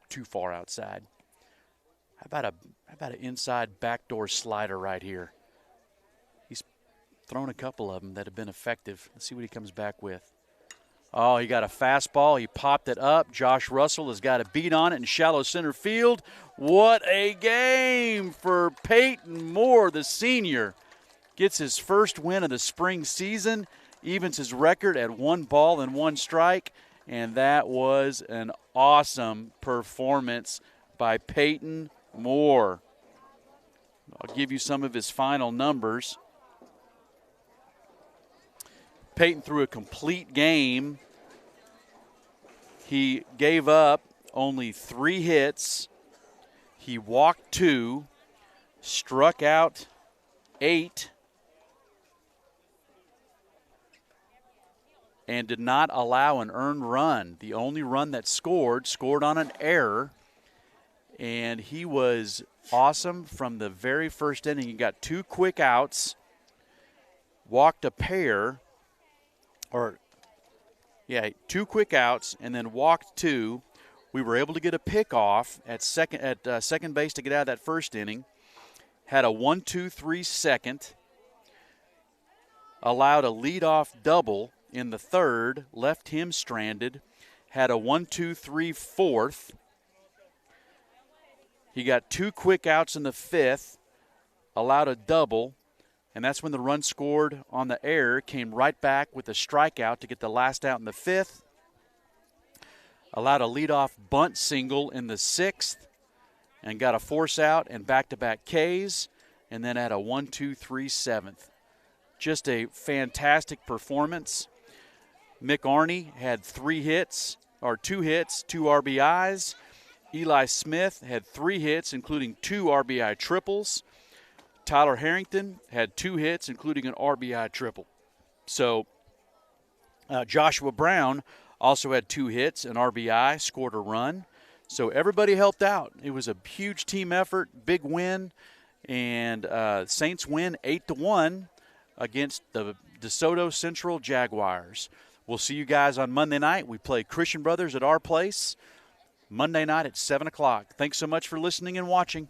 too far outside. How about an inside backdoor slider right here? He's thrown a couple of them that have been effective. Let's see what he comes back with. Oh, he got a fastball. He popped it up. Josh Russell has got a beat on it in shallow center field. What a game for Peyton Moore, the senior. Gets his first win of the spring season, evens his record at 1 ball and 1 strike, and that was an awesome performance by Peyton Moore. I'll give you some of his final numbers. Peyton threw a complete game. He gave up only 3 hits. He walked 2, struck out 8, and did not allow an earned run. The only run that scored on an error. And he was awesome from the very first inning. He got 2 quick outs, walked a pair, 2 quick outs, and then walked 2. We were able to get a pick off at second base to get out of that first inning. Had a 1-2-3 second. Allowed a leadoff double in the 3rd, left him stranded. Had a 1-2-3 fourth. He got 2 quick outs in the 5th, allowed a double, and that's when the run scored on the error came right back with a strikeout to get the last out in the 5th. Allowed a leadoff bunt single in the 6th and got a force out and back-to-back Ks, and then had a 1-2-3 7th. Just a fantastic performance. Mick Arney had 2 hits, 2 RBIs. Eli Smith had 3 hits, including 2 RBI triples. Tyler Harrington had 2 hits, including an RBI triple. So Joshua Brown also had 2 hits, an RBI, scored a run. So everybody helped out. It was a huge team effort, big win, and Saints win 8-1 against the DeSoto Central Jaguars. We'll see you guys on Monday night. We play Christian Brothers at our place Monday night at 7 o'clock. Thanks so much for listening and watching.